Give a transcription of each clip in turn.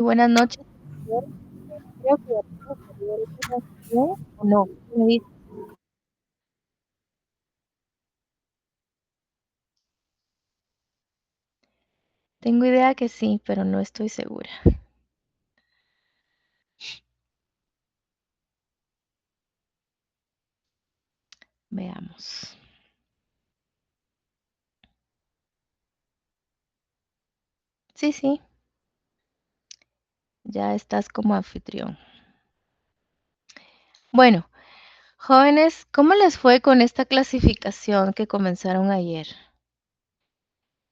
Buenas noches. Creo que ya tengo saber información o no. ¿Qué me dices? Tengo idea que sí, pero no estoy segura. Veamos. Sí, sí, ya estás como anfitrión. Bueno, jóvenes, ¿cómo les fue con esta clasificación que comenzaron ayer?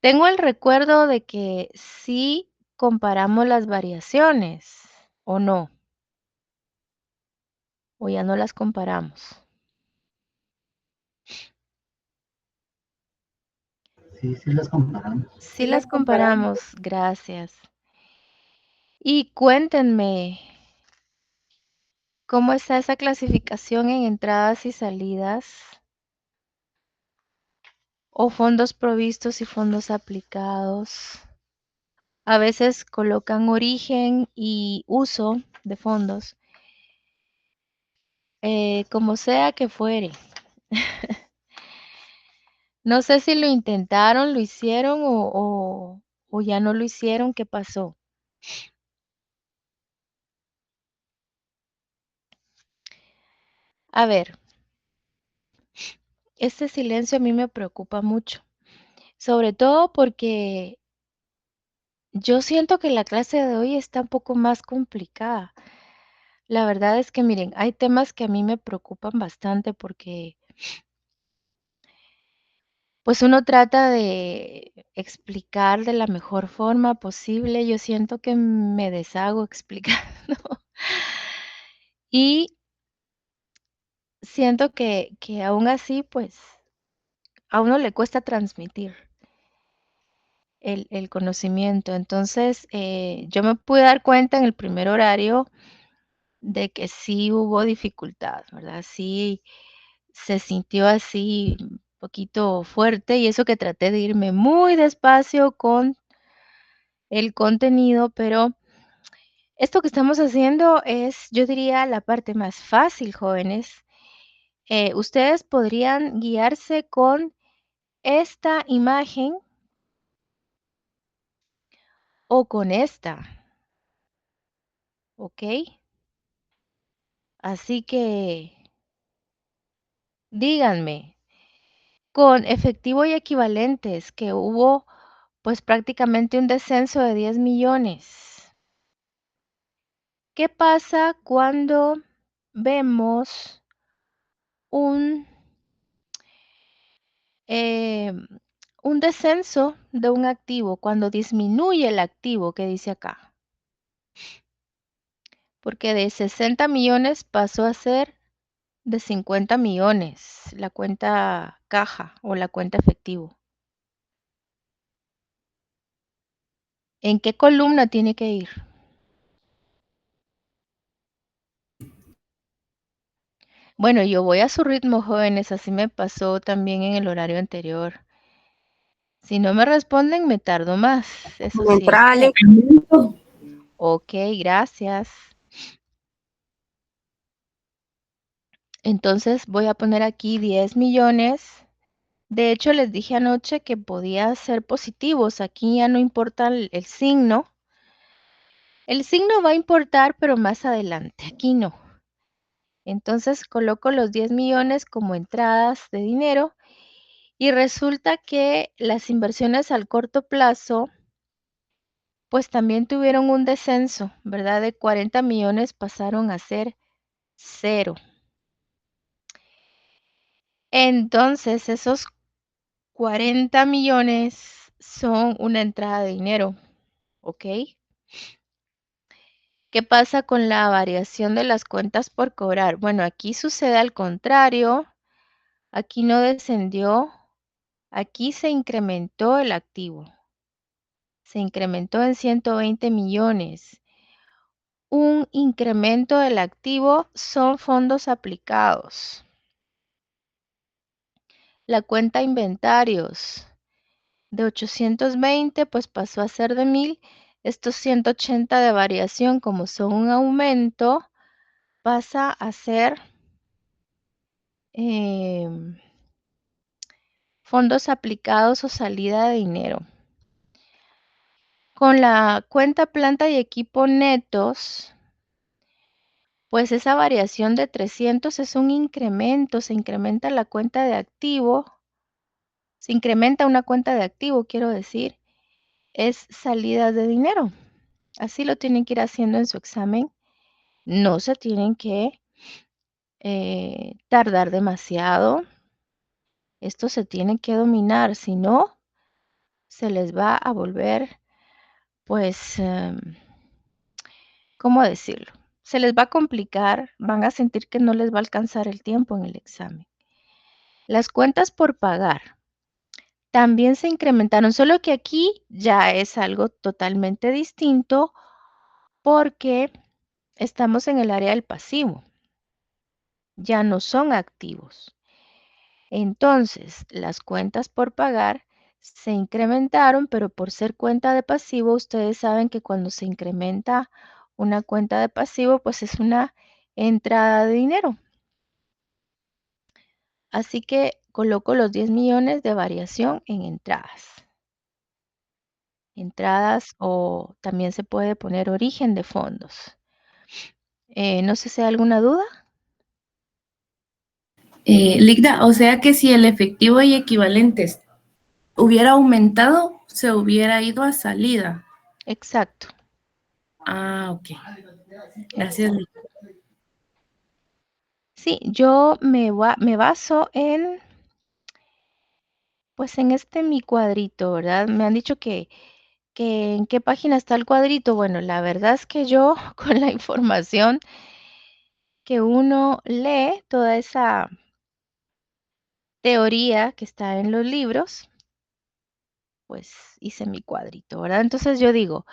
Tengo el recuerdo de que sí comparamos las variaciones, ¿o no? O ya no las comparamos. Sí, sí las comparamos. Sí las comparamos, gracias. Y cuéntenme, ¿cómo está esa clasificación en entradas y salidas? O fondos provistos y fondos aplicados. A veces colocan origen y uso de fondos, como sea que fuere. No sé si lo intentaron, lo hicieron o ya no lo hicieron, ¿qué pasó? A ver, este silencio a mí me preocupa mucho, sobre todo porque yo siento que la clase de hoy está un poco más complicada. La verdad es que miren, hay temas que a mí me preocupan bastante porque pues uno trata de explicar de la mejor forma posible. Yo siento que me deshago explicando y siento que aún así pues a uno le cuesta transmitir el conocimiento. Entonces yo me pude dar cuenta en el primer horario de que sí hubo dificultad, ¿verdad? Sí se sintió así un poquito fuerte y eso que traté de irme muy despacio con el contenido, pero esto que estamos haciendo es, yo diría, la parte más fácil, jóvenes. Ustedes podrían guiarse con esta imagen o con esta, ¿ok? Así que díganme, con efectivo y equivalentes, que hubo pues prácticamente un descenso de 10 millones. ¿Qué pasa cuando vemos un, eh, un descenso de un activo, cuando disminuye el activo que dice acá? Porque de 60 millones pasó a ser de 50 millones la cuenta caja o la cuenta efectivo. ¿En qué columna tiene que ir? Bueno, yo voy a su ritmo, jóvenes, así me pasó también en el horario anterior. Si no me responden, me tardo más, eso sí. Entrada al incremento. Ok, gracias. Entonces voy a poner aquí 10 millones. De hecho, les dije anoche que podía ser positivos. Aquí ya no importa el signo. El signo va a importar, pero más adelante. Aquí no. Entonces coloco los 10 millones como entradas de dinero y resulta que las inversiones al corto plazo pues también tuvieron un descenso, ¿verdad? De 40 millones pasaron a ser cero. Entonces, esos 40 millones son una entrada de dinero, ¿ok? ¿Qué pasa con la variación de las cuentas por cobrar? Bueno, aquí sucede al contrario, aquí no descendió, aquí se incrementó el activo, se incrementó en 120 millones. Un incremento del activo son fondos aplicados. La cuenta inventarios de 820 pues pasó a ser de 1000 estos 180 de variación, como son un aumento, pasa a ser fondos aplicados o salida de dinero. Con la cuenta planta y equipo netos, pues esa variación de 300 es un incremento, se incrementa la cuenta de activo, se incrementa una cuenta de activo, quiero decir, es salida de dinero. Así lo tienen que ir haciendo en su examen. No se tienen que tardar demasiado. Esto se tiene que dominar, si no, se les va a volver, pues, ¿cómo decirlo? Se les va a complicar, van a sentir que no les va a alcanzar el tiempo en el examen. Las cuentas por pagar también se incrementaron, solo que aquí ya es algo totalmente distinto porque estamos en el área del pasivo, ya no son activos. Entonces, las cuentas por pagar se incrementaron, pero por ser cuenta de pasivo, ustedes saben que cuando se incrementa una cuenta de pasivo, pues es una entrada de dinero. Así que coloco los 10 millones de variación en entradas. Entradas o también se puede poner origen de fondos. No sé si hay alguna duda. Ligda, o sea que si el efectivo y equivalentes hubiera aumentado, se hubiera ido a salida. Exacto, Ah, ok. Gracias, exacto. Ligda. Sí, yo me baso en, pues en mi cuadrito, ¿verdad? Me han dicho que en qué página está el cuadrito. Bueno, la verdad es que yo con la información que uno lee, toda esa teoría que está en los libros, pues hice mi cuadrito, ¿verdad? Entonces yo digo,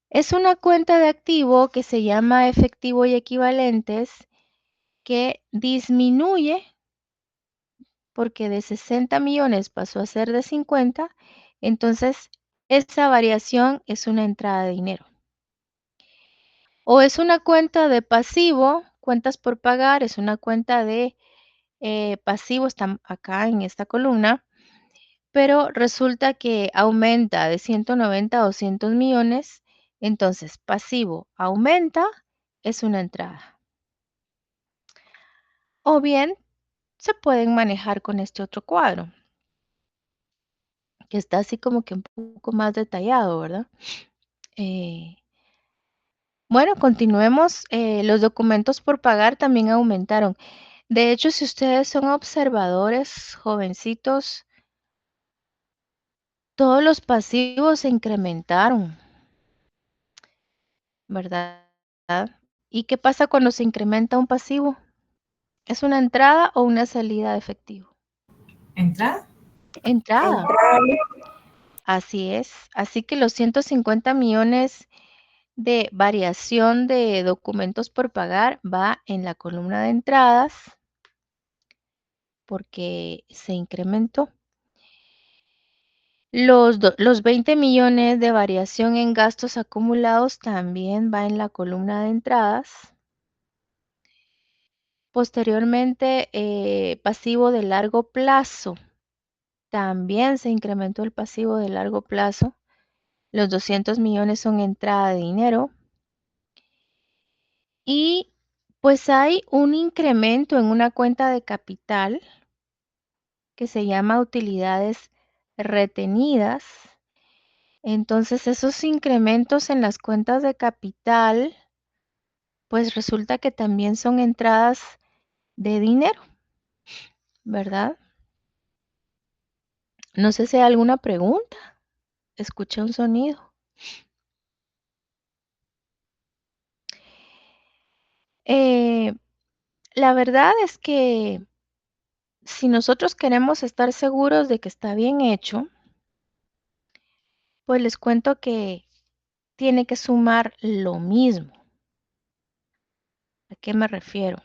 es una cuenta de activo que se llama efectivo y equivalentes que disminuye porque de 60 millones pasó a ser de 50, entonces esa variación es una entrada de dinero. O es una cuenta de pasivo, cuentas por pagar, es una cuenta de pasivo, está acá en esta columna, pero resulta que aumenta de 190 a 200 millones, entonces pasivo aumenta, es una entrada. O bien se pueden manejar con este otro cuadro, que está así como que un poco más detallado, ¿verdad? Eh, bueno, continuemos. Los documentos por pagar también aumentaron. De hecho, si ustedes son observadores, jovencitos, todos los pasivos se incrementaron, ¿verdad? ¿Y qué pasa cuando se incrementa un pasivo? ¿Es una entrada o una salida de efectivo? ¿Entrada? Entrada, así es. Así que los 150 millones de variación de documentos por pagar va en la columna de entradas porque se incrementó. Los 20 millones de variación en gastos acumulados también va en la columna de entradas. Posteriormente, pasivo de largo plazo. También se incrementó el pasivo de largo plazo. Los 200 millones son entrada de dinero. Y pues hay un incremento en una cuenta de capital que se llama utilidades retenidas. Entonces, esos incrementos en las cuentas de capital, pues resulta que también son entradas de dinero, ¿verdad? No sé si hay alguna pregunta. Escuché un sonido. Eh, la verdad es que si nosotros queremos estar seguros de que está bien hecho, pues les cuento que tiene que sumar lo mismo. ¿A qué me refiero?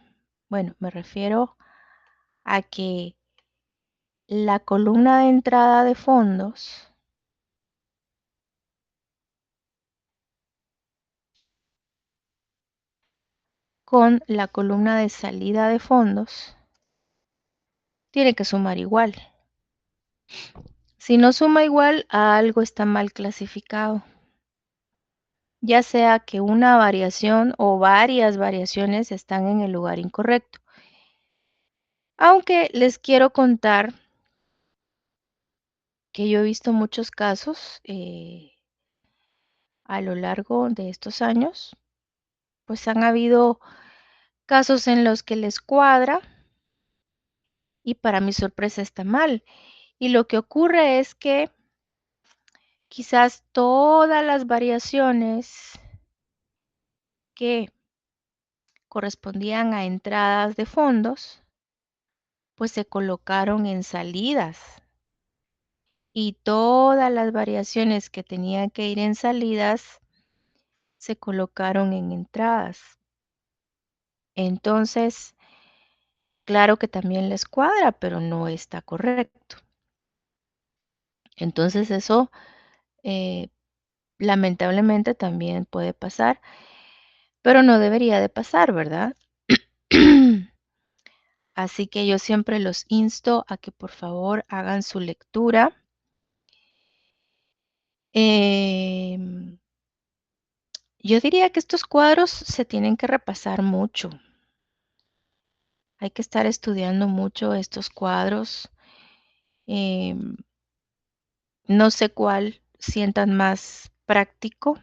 Bueno, me refiero a que la columna de entrada de fondos con la columna de salida de fondos, tiene que sumar igual. Si no suma igual, algo está mal clasificado. Ya sea que una variación o varias variaciones están en el lugar incorrecto. Aunque les quiero contar que yo he visto muchos casos a lo largo de estos años, pues han habido casos en los que les cuadra y para mi sorpresa está mal. Y lo que ocurre es que quizás todas las variaciones que correspondían a entradas de fondos, pues se colocaron en salidas. Y todas las variaciones que tenían que ir en salidas se colocaron en entradas. Entonces, claro que también les cuadra, pero no está correcto. Entonces eso lamentablemente también puede pasar, pero no debería de pasar, ¿verdad? Así que yo siempre los insto a que por favor hagan su lectura. Yo diría que estos cuadros se tienen que repasar mucho. Hay que estar estudiando mucho estos cuadros. No sé cuál sientan más práctico.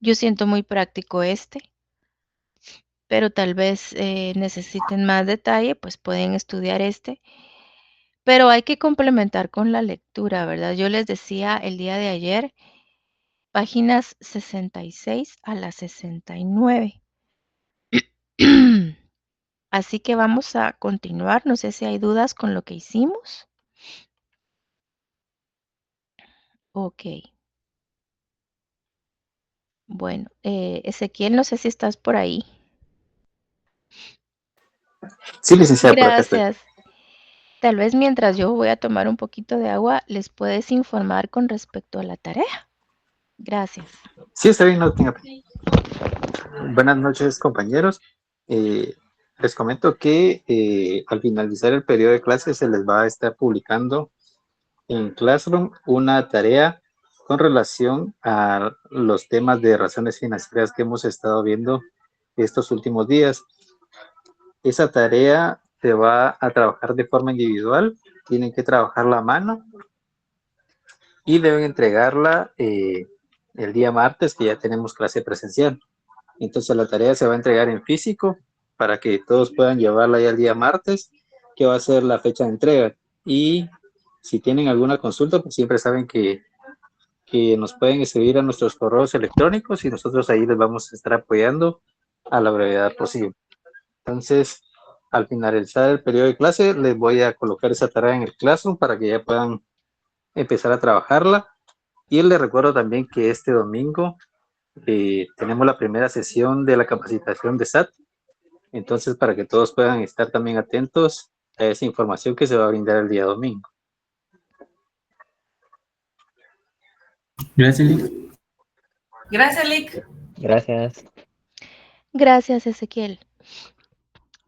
Yo siento muy práctico este, pero tal vez necesiten más detalle, pues pueden estudiar este. Pero hay que complementar con la lectura, ¿verdad? Yo les decía el día de ayer, páginas 66 a las 69. Así que vamos a continuar. No sé si hay dudas con lo que hicimos. Ok. Bueno, Ezequiel, no sé si estás por ahí. Sí, licenciada, por acá estoy. Gracias. Tal vez mientras yo voy a tomar un poquito de agua, les puedes informar con respecto a la tarea. Gracias. Sí, está bien, no tenga pena. Buenas noches, compañeros. Les comento que al finalizar el periodo de clases se les va a estar publicando en Classroom una tarea con relación a los temas de razones financieras que hemos estado viendo estos últimos días. Esa tarea se va a trabajar de forma individual, tienen que trabajarla a mano y deben entregarla el día martes, que ya tenemos clase presencial. Entonces la tarea se va a entregar en físico para que todos puedan llevarla ya el día martes, que va a ser la fecha de entrega. Y si tienen alguna consulta, pues siempre saben que nos pueden escribir a nuestros correos electrónicos y nosotros ahí les vamos a estar apoyando a la brevedad posible. Entonces, al finalizar el periodo de clase, les voy a colocar esa tarea en el Classroom para que ya puedan empezar a trabajarla. Y les recuerdo también que este domingo tenemos la primera sesión de la capacitación de SAT. Entonces, para que todos puedan estar también atentos a esa información que se va a brindar el día domingo. Gracias, Lick. Gracias, Lick. Gracias. Gracias, Ezequiel.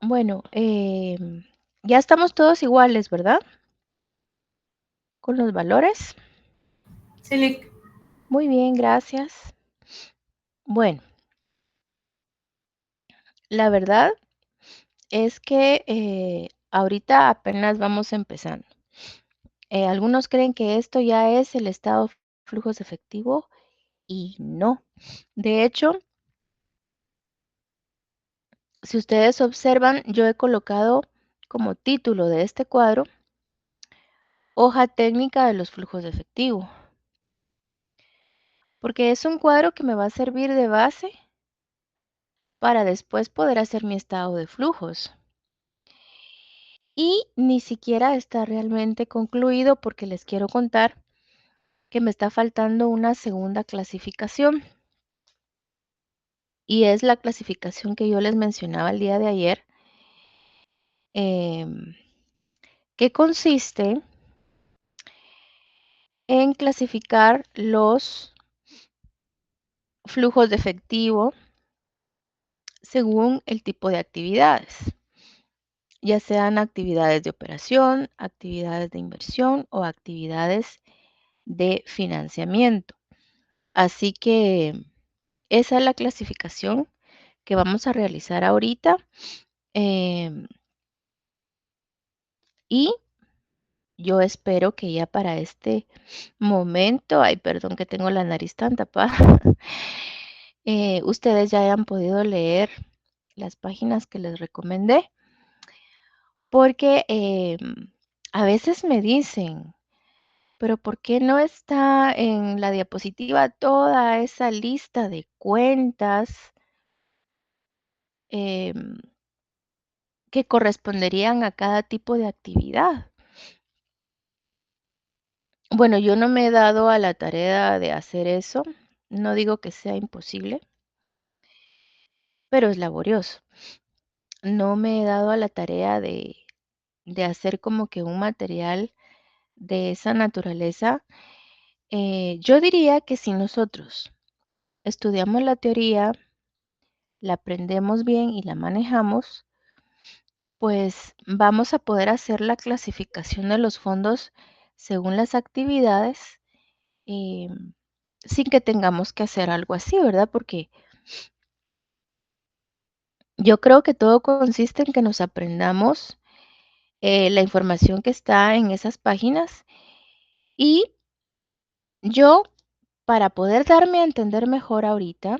Bueno, ya estamos todos iguales, ¿verdad? Con los valores. Sí, Lick. Muy bien, gracias. Bueno, la verdad es que ahorita apenas vamos empezando. Algunos creen que esto ya es el estado de flujos de efectivo y no. De hecho, si ustedes observan, yo he colocado como título de este cuadro, hoja técnica de los flujos de efectivo. Porque es un cuadro que me va a servir de base para después poder hacer mi estado de flujos. Y ni siquiera está realmente concluido porque les quiero contar que me está faltando una segunda clasificación. Y es la clasificación que yo les mencionaba el día de ayer, que consiste en clasificar los flujos de efectivo según el tipo de actividades, ya sean actividades de operación, actividades de inversión o actividades de financiamiento. Así que esa es la clasificación que vamos a realizar ahorita. Y yo espero que ya para este momento, ay, perdón que tengo la nariz tan tapada, ustedes ya hayan podido leer las páginas que les recomendé, porque a veces me dicen, pero ¿por qué no está en la diapositiva toda esa lista de cuentas em, que corresponderían a cada tipo de actividad? Bueno, yo no me he dado a la tarea de hacer eso. No digo que sea imposible, pero es laborioso. No me he dado a la tarea de hacer como que un material de esa naturaleza. Yo diría que si nosotros estudiamos la teoría, la aprendemos bien y la manejamos, pues vamos a poder hacer la clasificación de los fondos según las actividades, eh, sin que tengamos que hacer algo así, ¿verdad? Porque yo creo que todo consiste en que nos aprendamos la información que está en esas páginas y yo, para poder darme a entender mejor ahorita,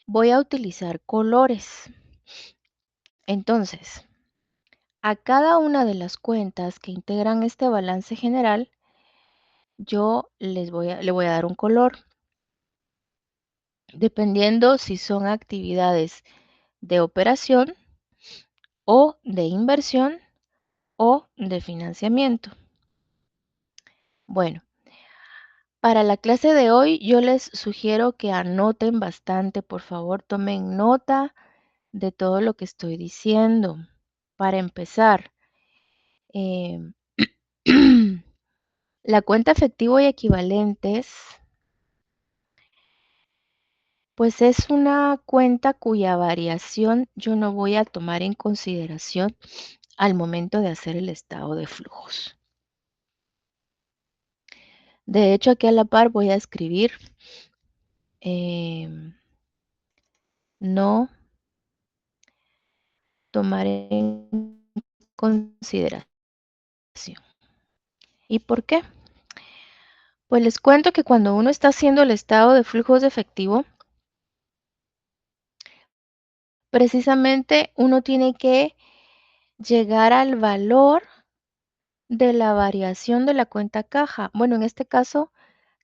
voy a utilizar colores. Entonces, a cada una de las cuentas que integran este balance general, yo le voy a dar un color, dependiendo si son actividades de operación o de inversión o de financiamiento. Bueno, para la clase de hoy yo les sugiero que anoten bastante, por favor, tomen nota de todo lo que estoy diciendo. Para empezar, em, la cuenta efectivo y equivalentes, pues es una cuenta cuya variación yo no voy a tomar en consideración al momento de hacer el estado de flujos. De hecho, aquí a la par voy a escribir no tomar en consideración. ¿Y por qué? Pues les cuento que cuando uno está haciendo el estado de flujos de efectivo, precisamente uno tiene que llegar al valor de la variación de la cuenta caja. Bueno, en este caso,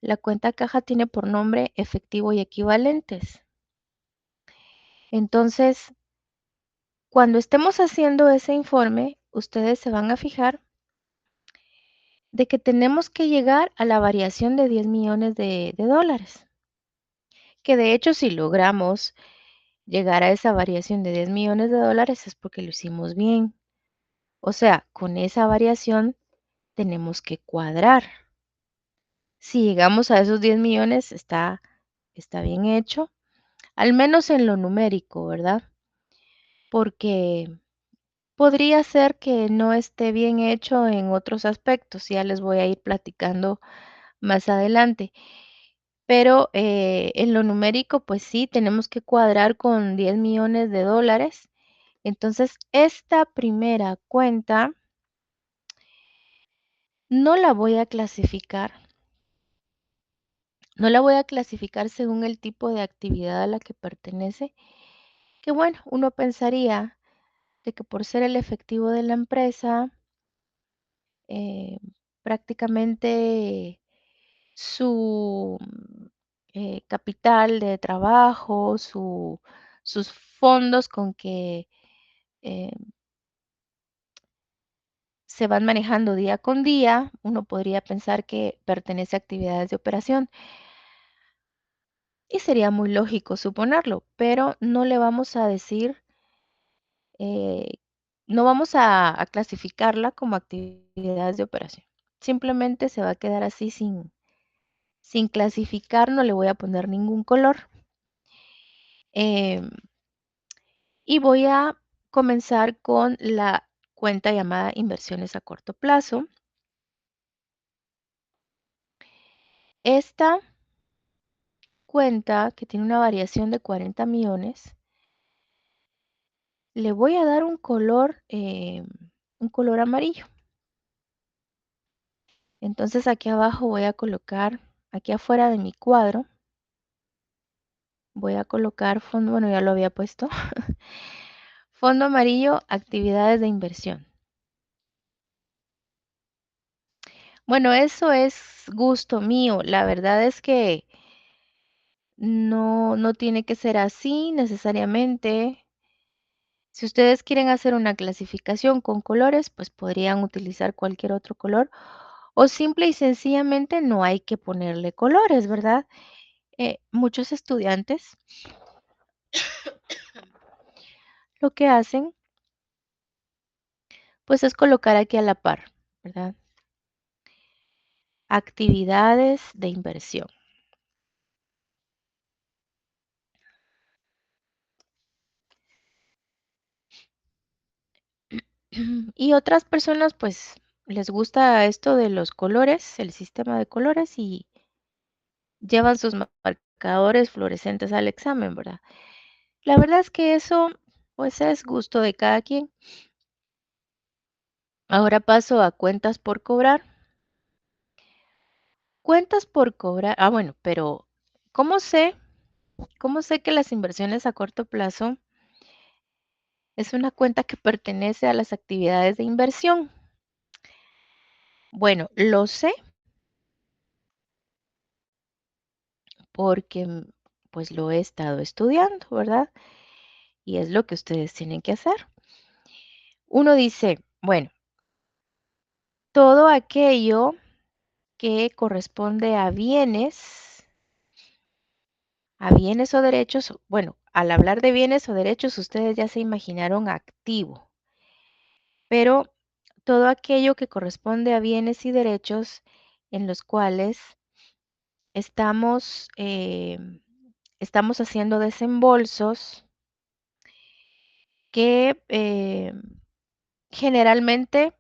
la cuenta caja tiene por nombre efectivo y equivalentes. Entonces, cuando estemos haciendo ese informe, ustedes se van a fijar de que tenemos que llegar a la variación de 10 millones de dólares. Que de hecho, si logramos llegar a esa variación de 10 millones de dólares es porque lo hicimos bien. O sea, con esa variación tenemos que cuadrar. Si llegamos a esos 10 millones, está bien hecho, al menos en lo numérico, ¿verdad? Porque podría ser que no esté bien hecho en otros aspectos, ya les voy a ir platicando más adelante. Pero en lo numérico, pues sí, tenemos que cuadrar con 10 millones de dólares. Entonces, esta primera cuenta no la voy a clasificar. No la voy a clasificar según el tipo de actividad a la que pertenece, que bueno, uno pensaría de que por ser el efectivo de la empresa, eh, prácticamente su capital de trabajo, sus fondos con que eh, se van manejando día con día, uno podría pensar que pertenece a actividades de operación. Y sería muy lógico suponerlo, pero no le vamos a decir, eh, no vamos a clasificarla como actividades de operación. Simplemente se va a quedar así sin clasificar, no le voy a poner ningún color. Y voy a comenzar con la cuenta llamada inversiones a corto plazo. Esta cuenta, que tiene una variación de 40 millones, le voy a dar un color amarillo. Entonces aquí abajo voy a colocar, aquí afuera de mi cuadro, voy a colocar fondo, bueno, ya lo había puesto, fondo amarillo, actividades de inversión. Bueno, eso es gusto mío. La verdad es que no tiene que ser así necesariamente. Si ustedes quieren hacer una clasificación con colores, pues podrían utilizar cualquier otro color. O simple y sencillamente no hay que ponerle colores, ¿verdad? Muchos estudiantes lo que hacen, pues es colocar aquí a la par, ¿verdad? Actividades de inversión. Y otras personas, pues, les gusta esto de los colores, el sistema de colores, y llevan sus marcadores fluorescentes al examen, ¿verdad? La verdad es que eso, pues, es gusto de cada quien. Ahora paso a cuentas por cobrar. Cuentas por cobrar. Ah, bueno, pero ¿cómo sé? ¿Cómo sé que las inversiones a corto plazo es una cuenta que pertenece a las actividades de inversión? Bueno, lo sé porque pues lo he estado estudiando, ¿verdad? Y es lo que ustedes tienen que hacer. Uno dice, bueno, todo aquello que corresponde a bienes o derechos, bueno, al hablar de bienes o derechos, ustedes ya se imaginaron activo, pero todo aquello que corresponde a bienes y derechos en los cuales estamos haciendo desembolsos que generalmente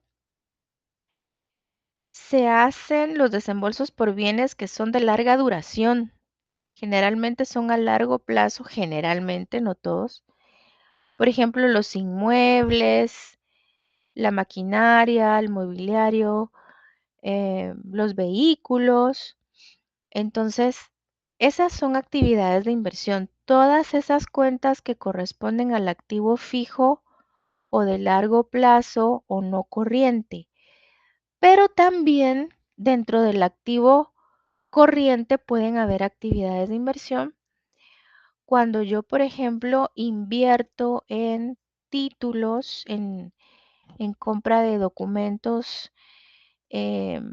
se hacen los desembolsos por bienes que son de larga duración. Generalmente son a largo plazo, generalmente, no todos. Por ejemplo, los inmuebles, la maquinaria, el mobiliario, los vehículos. Entonces, esas son actividades de inversión. Todas esas cuentas que corresponden al activo fijo o de largo plazo o no corriente. Pero también dentro del activo corriente pueden haber actividades de inversión. Cuando yo, por ejemplo, invierto en títulos, en compra de documentos em,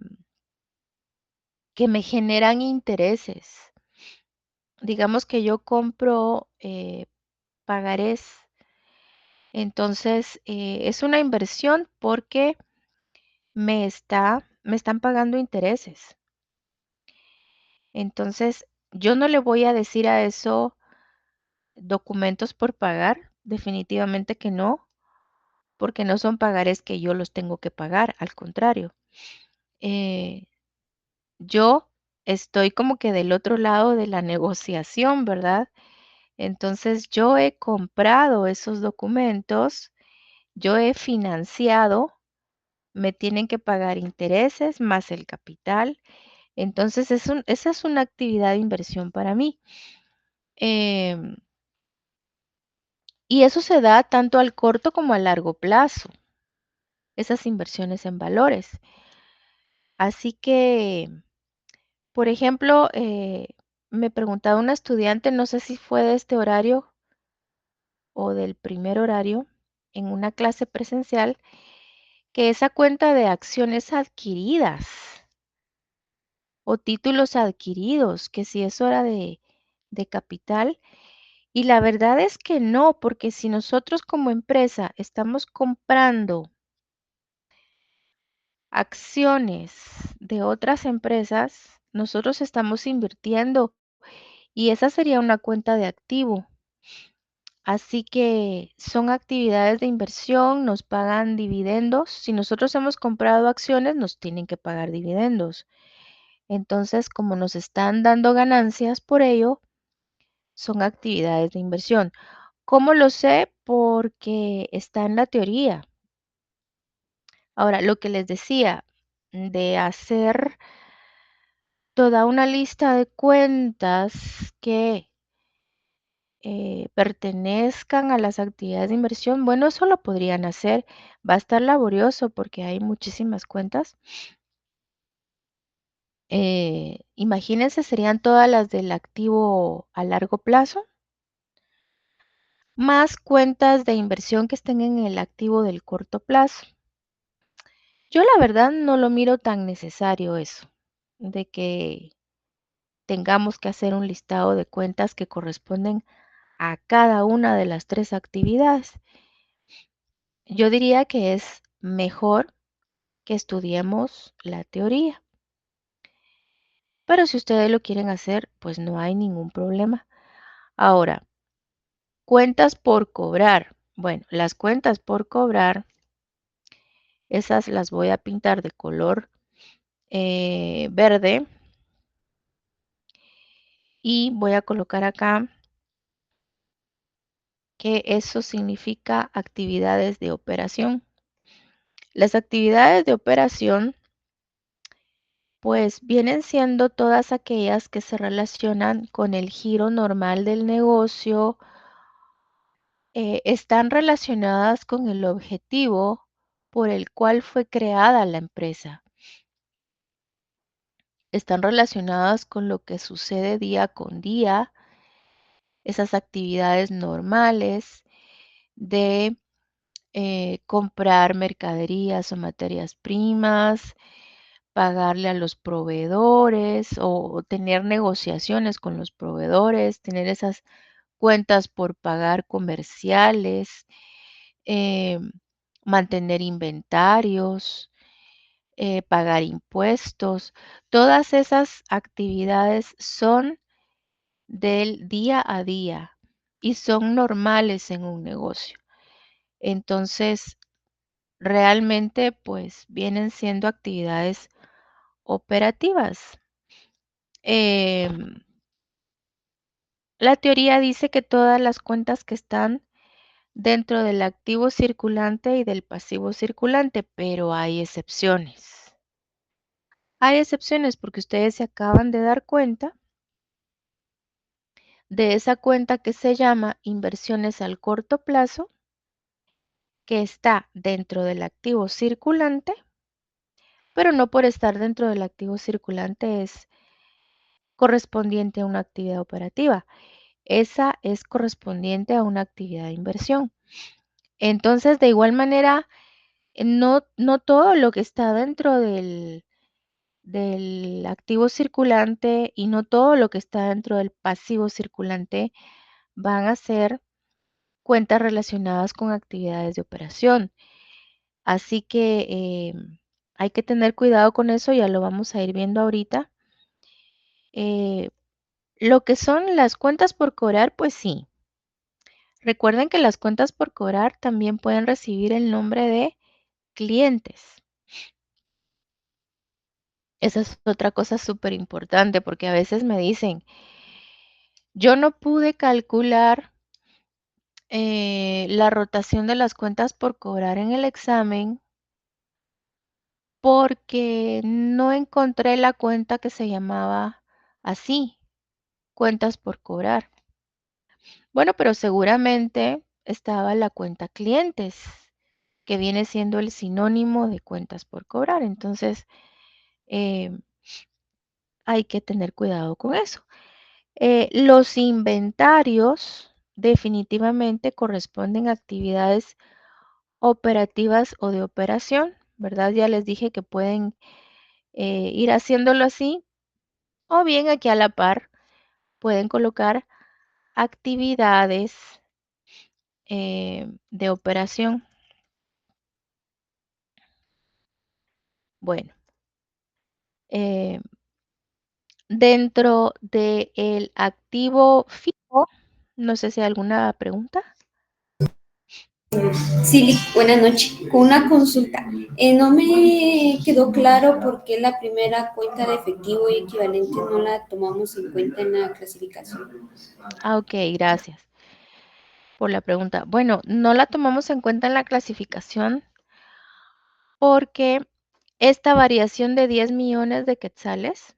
que me generan intereses. Digamos que yo compro pagarés. Entonces, es una inversión porque me están pagando intereses. Entonces, yo no le voy a decir a eso documentos por pagar, definitivamente que no, porque no son pagarés que yo los tengo que pagar, al contrario. eh, yo estoy como que del otro lado de la negociación, ¿verdad? Entonces, yo he comprado esos documentos, yo he financiado, me tienen que pagar intereses más el capital. Entonces, esa es una actividad de inversión para mí. Em, y eso se da tanto al corto como a largo plazo, esas inversiones en valores. Así que, por ejemplo, me preguntaba una estudiante, no sé si fue de este horario o del primer horario, en una clase presencial, que esa cuenta de acciones adquiridas o títulos adquiridos, que si es hora de capital. Y la verdad es que no, porque si nosotros como empresa estamos comprando acciones de otras empresas, nosotros estamos invirtiendo y esa sería una cuenta de activo. Así que son actividades de inversión, nos pagan dividendos. Si nosotros hemos comprado acciones, nos tienen que pagar dividendos. Entonces, como nos están dando ganancias por ello, son actividades de inversión. ¿Cómo lo sé? Porque está en la teoría. Ahora, lo que les decía, de hacer toda una lista de cuentas que pertenezcan a las actividades de inversión, bueno, eso lo podrían hacer. Va a estar laborioso porque hay muchísimas cuentas. Imagínense, serían todas las del activo a largo plazo, más cuentas de inversión que estén en el activo del corto plazo. Yo la verdad no lo miro tan necesario eso, de que tengamos que hacer un listado de cuentas que corresponden a cada una de las tres actividades. Yo diría que es mejor que estudiemos la teoría. Pero si ustedes lo quieren hacer, pues no hay ningún problema. Ahora, cuentas por cobrar. Bueno, las cuentas por cobrar, esas las voy a pintar de color verde y voy a colocar acá que eso significa actividades de operación. Las actividades de operación pues vienen siendo todas aquellas que se relacionan con el giro normal del negocio, están relacionadas con el objetivo por el cual fue creada la empresa. Están relacionadas con lo que sucede día con día, esas actividades normales de comprar mercaderías o materias primas, pagarle a los proveedores o tener negociaciones con los proveedores, tener esas cuentas por pagar comerciales, eh, mantener inventarios, pagar impuestos. Todas esas actividades son del día a día y son normales en un negocio. Entonces, realmente, pues vienen siendo actividades operativas. Em, la teoría dice que todas las cuentas que están dentro del activo circulante y del pasivo circulante, pero hay excepciones. Hay excepciones porque ustedes se acaban de dar cuenta de esa cuenta que se llama inversiones al corto plazo, que está dentro del activo circulante, pero no por estar dentro del activo circulante es correspondiente a una actividad operativa. Esa es correspondiente a una actividad de inversión. Entonces, de igual manera, no todo lo que está dentro del activo circulante y no todo lo que está dentro del pasivo circulante van a ser cuentas relacionadas con actividades de operación. Así que hay que tener cuidado con eso, ya lo vamos a ir viendo ahorita. Lo que son las cuentas por cobrar, pues sí. Recuerden que las cuentas por cobrar también pueden recibir el nombre de clientes. Esa es otra cosa súper importante porque a veces me dicen, yo no pude calcular la rotación de las cuentas por cobrar en el examen porque no encontré la cuenta que se llamaba así, cuentas por cobrar. Bueno, pero seguramente estaba la cuenta clientes, que viene siendo el sinónimo de cuentas por cobrar. Entonces, eh, hay que tener cuidado con eso. Los inventarios definitivamente corresponden a actividades operativas o de operación, ¿verdad? Ya les dije que pueden ir haciéndolo así o bien aquí a la par pueden colocar actividades de operación. Bueno, dentro del activo fijo, No sé si hay alguna pregunta. Sí, buenas noches. Con una consulta. No me quedó claro por qué la primera cuenta de efectivo y equivalente no la tomamos en cuenta en la clasificación. Ok, gracias por la pregunta. Bueno, no la tomamos en cuenta en la clasificación porque esta variación de 10 millones de quetzales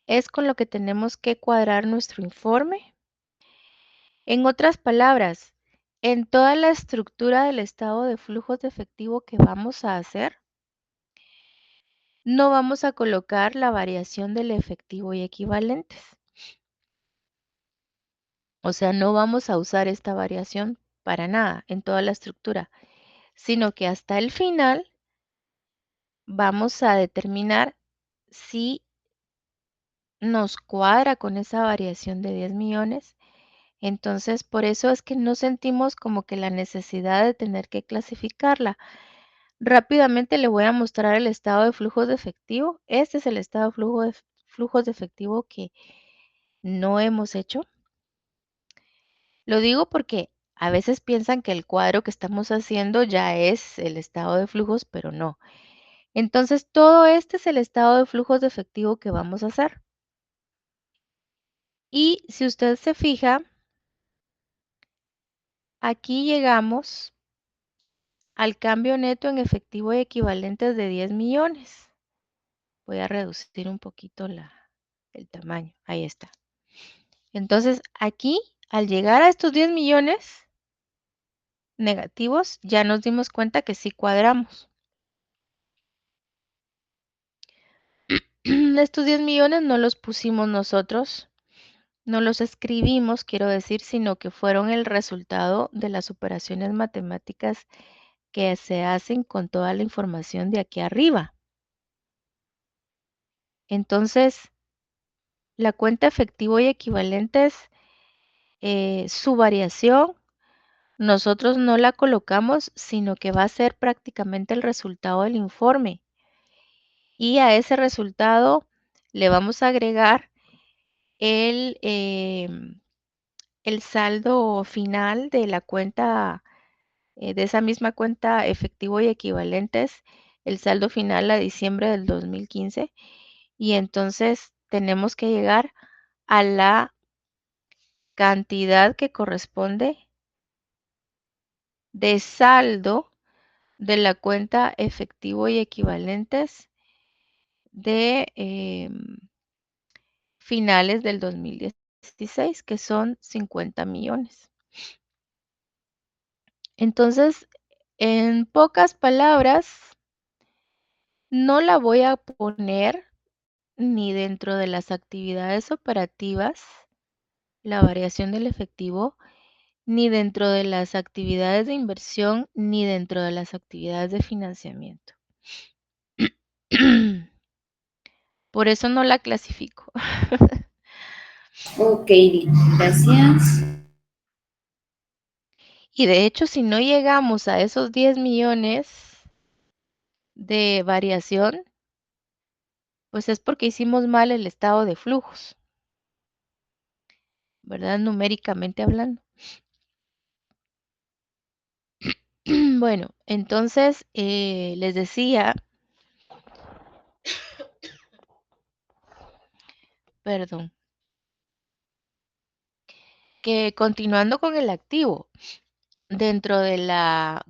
es con lo que tenemos que cuadrar nuestro informe. En otras palabras, en toda la estructura del estado de flujos de efectivo que vamos a hacer, no vamos a colocar la variación del efectivo y equivalentes. O sea, no vamos a usar esta variación para nada en toda la estructura, sino que hasta el final vamos a determinar si nos cuadra con esa variación de 10 millones. Entonces, por eso es que no sentimos como que la necesidad de tener que clasificarla. Rápidamente le voy a mostrar el estado de flujos de efectivo. Este es el estado de flujos de efectivo que no hemos hecho. Lo digo porque a veces piensan que el cuadro que estamos haciendo ya es el estado de flujos, pero no. Entonces, todo este es el estado de flujos de efectivo que vamos a hacer. Y si usted se fija, aquí llegamos al cambio neto en efectivo y equivalentes de 10 millones. Voy a reducir un poquito el tamaño. Ahí está. Entonces, aquí, al llegar a estos 10 millones negativos, ya nos dimos cuenta que sí cuadramos. Estos 10 millones no los pusimos nosotros, no los escribimos, quiero decir, sino que fueron el resultado de las operaciones matemáticas que se hacen con toda la información de aquí arriba. Entonces, la cuenta efectivo y equivalentes, su variación, nosotros no la colocamos, sino que va a ser prácticamente el resultado del informe. Y a ese resultado le vamos a agregar el saldo final de la cuenta, de esa misma cuenta efectivo y equivalentes, el saldo final a diciembre del 2015. Y entonces tenemos que llegar a la cantidad que corresponde de saldo de la cuenta efectivo y equivalentes de finales del 2016, que son 50 millones. Entonces, en pocas palabras, no la voy a poner ni dentro de las actividades operativas, la variación del efectivo, ni dentro de las actividades de inversión, ni dentro de las actividades de financiamiento. Por eso no la clasifico. Ok, gracias. Y de hecho, si no llegamos a esos 10 millones de variación, pues es porque hicimos mal el estado de flujos, ¿verdad? Numéricamente hablando. Bueno, entonces les decía, perdón, que continuando con el activo, dentro de las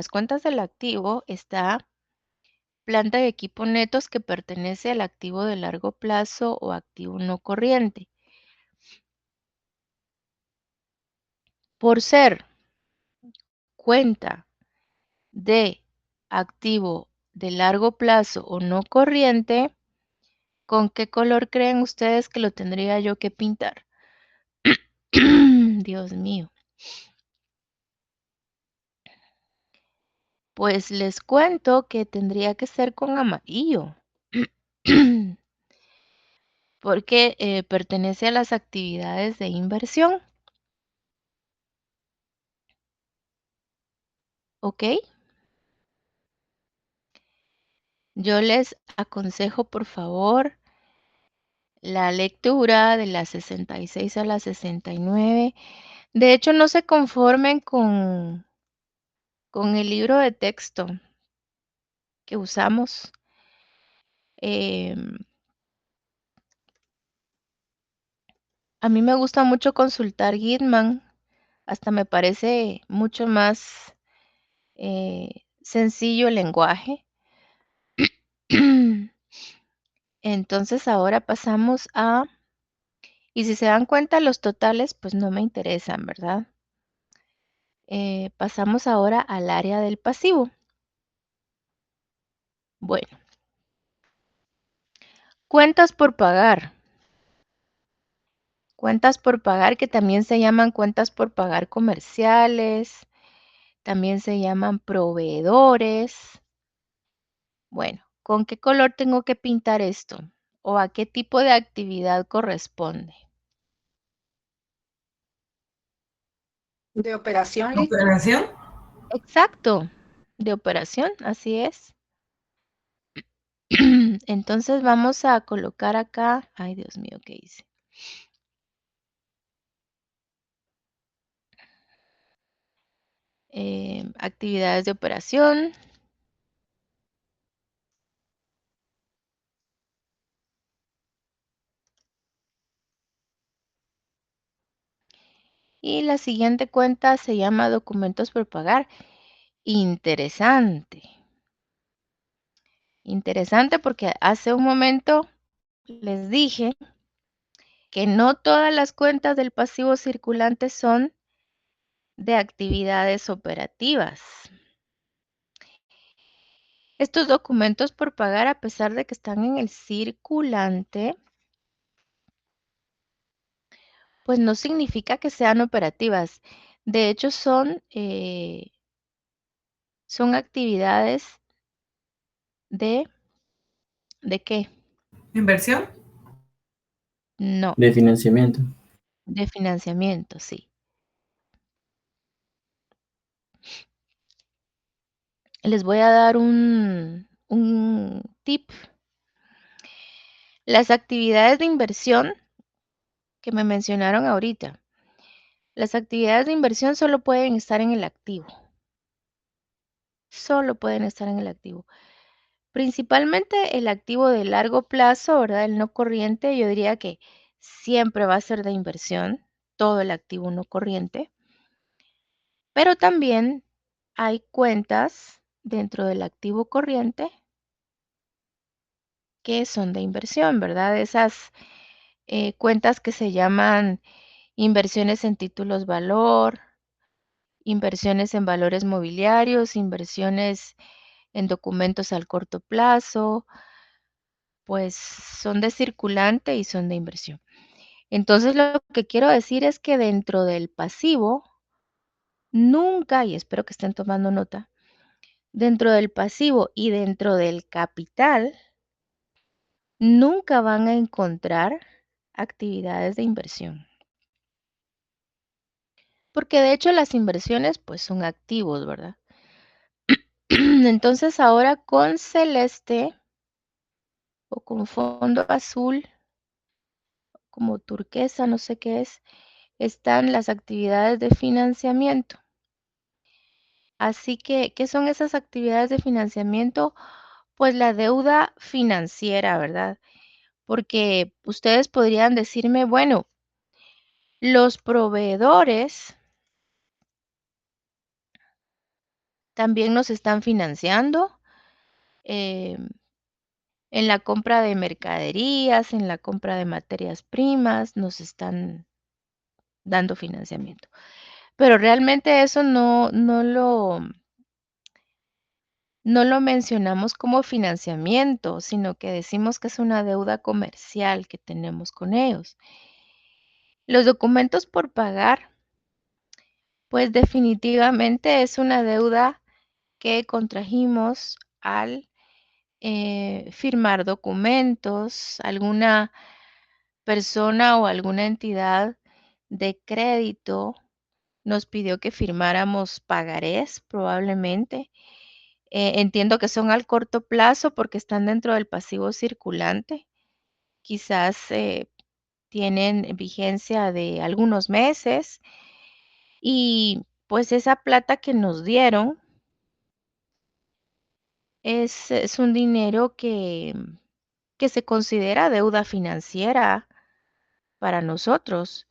cuentas del activo está planta de equipo netos que pertenece al activo de largo plazo o activo no corriente. Por ser cuenta de activo de largo plazo o no corriente, ¿con qué color creen ustedes que lo tendría yo que pintar? Dios mío. Pues les cuento que tendría que ser con amarillo, porque pertenece a las actividades de inversión. ¿Ok? Yo les aconsejo, por favor, la lectura de la 66 a la 69. De hecho, no se conformen con el libro de texto que usamos. A mí me gusta mucho consultar Gitman, hasta me parece mucho más sencillo el lenguaje. Entonces ahora pasamos a, y si se dan cuenta los totales pues no me interesan, ¿verdad? Pasamos ahora al área del pasivo. Bueno, cuentas por pagar. Cuentas por pagar que también se llaman cuentas por pagar comerciales, también se llaman proveedores. Bueno, ¿con qué color tengo que pintar esto? ¿O a qué tipo de actividad corresponde? De operación, Liz. ¿Operación? Exacto, de operación, así es. Entonces vamos a colocar acá, ay Dios mío, ¿qué hice? Actividades de operación. Y la siguiente cuenta se llama documentos por pagar. Interesante. Interesante porque hace un momento les dije que no todas las cuentas del pasivo circulante son de actividades operativas. Estos documentos por pagar, a pesar de que están en el circulante, pues no significa que sean operativas. De hecho, son actividades ¿de qué? ¿Inversión? No, De financiamiento. de financiamiento, sí. Les voy a dar un tip. Las actividades de inversión que me mencionaron ahorita, las actividades de inversión solo pueden estar en el activo. Solo pueden estar en el activo. Principalmente el activo de largo plazo, ¿verdad? El no corriente, yo diría que siempre va a ser de inversión, todo el activo no corriente. Pero también hay cuentas dentro del activo corriente que son de inversión, ¿verdad? Esas cuentas que se llaman inversiones en títulos valor, inversiones en valores mobiliarios, inversiones en documentos al corto plazo, pues son de circulante y son de inversión. Entonces lo que quiero decir es que dentro del pasivo, nunca, y espero que estén tomando nota, dentro del pasivo y dentro del capital, nunca van a encontrar actividades de inversión. Porque de hecho las inversiones pues son activos, ¿verdad? Entonces ahora con celeste o con fondo azul, como turquesa, no sé qué es, están las actividades de financiamiento. Así que, ¿qué son esas actividades de financiamiento? Pues la deuda financiera, ¿verdad? Porque ustedes podrían decirme, bueno, los proveedores también nos están financiando en la compra de mercaderías, en la compra de materias primas, nos están dando financiamiento. Pero realmente eso no lo mencionamos como financiamiento, sino que decimos que es una deuda comercial que tenemos con ellos. Los documentos por pagar, pues definitivamente es una deuda que contrajimos al firmar documentos, alguna persona o alguna entidad de crédito nos pidió que firmáramos pagarés, probablemente. Entiendo que son al corto plazo porque están dentro del pasivo circulante. quizás tienen vigencia de algunos meses y pues esa plata que nos dieron es un dinero que se considera deuda financiera para nosotros.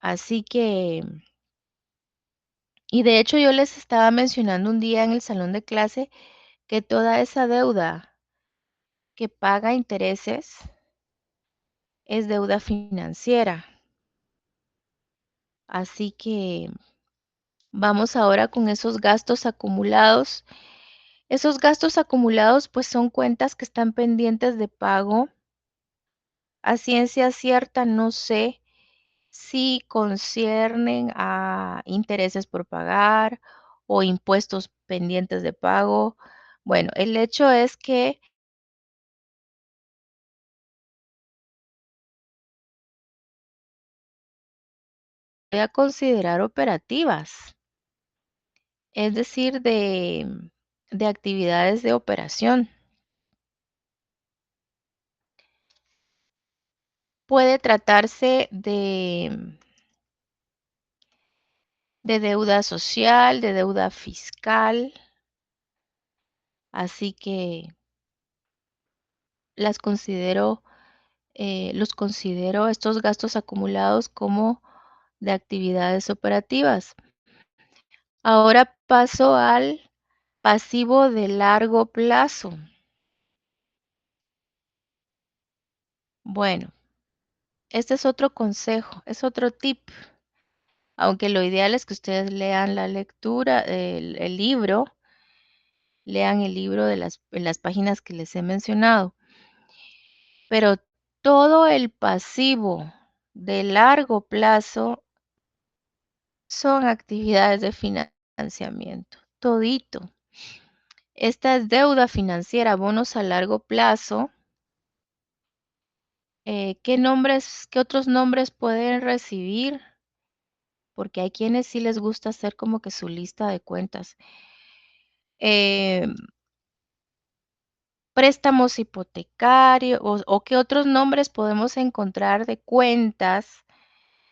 Así que, y de hecho yo les estaba mencionando un día en el salón de clase que toda esa deuda que paga intereses es deuda financiera. Así que vamos ahora con esos gastos acumulados. Esos gastos acumulados pues son cuentas que están pendientes de pago. A ciencia cierta no sé si conciernen a intereses por pagar o impuestos pendientes de pago. Bueno, el hecho es que voy a considerar operativas, es decir, de actividades de operación. Puede tratarse de deuda social, de deuda fiscal, así que los considero estos gastos acumulados como de actividades operativas. Ahora paso al pasivo de largo plazo. Bueno, este es otro consejo, es otro tip. Aunque lo ideal es que ustedes lean la lectura, el libro, lean el libro de las páginas que les he mencionado. Pero todo el pasivo de largo plazo son actividades de financiamiento, todito. Esta es deuda financiera, bonos a largo plazo. ¿Qué otros nombres pueden recibir? Porque hay quienes sí les gusta hacer como que su lista de cuentas. Eh, préstamos hipotecarios o qué otros nombres podemos encontrar de cuentas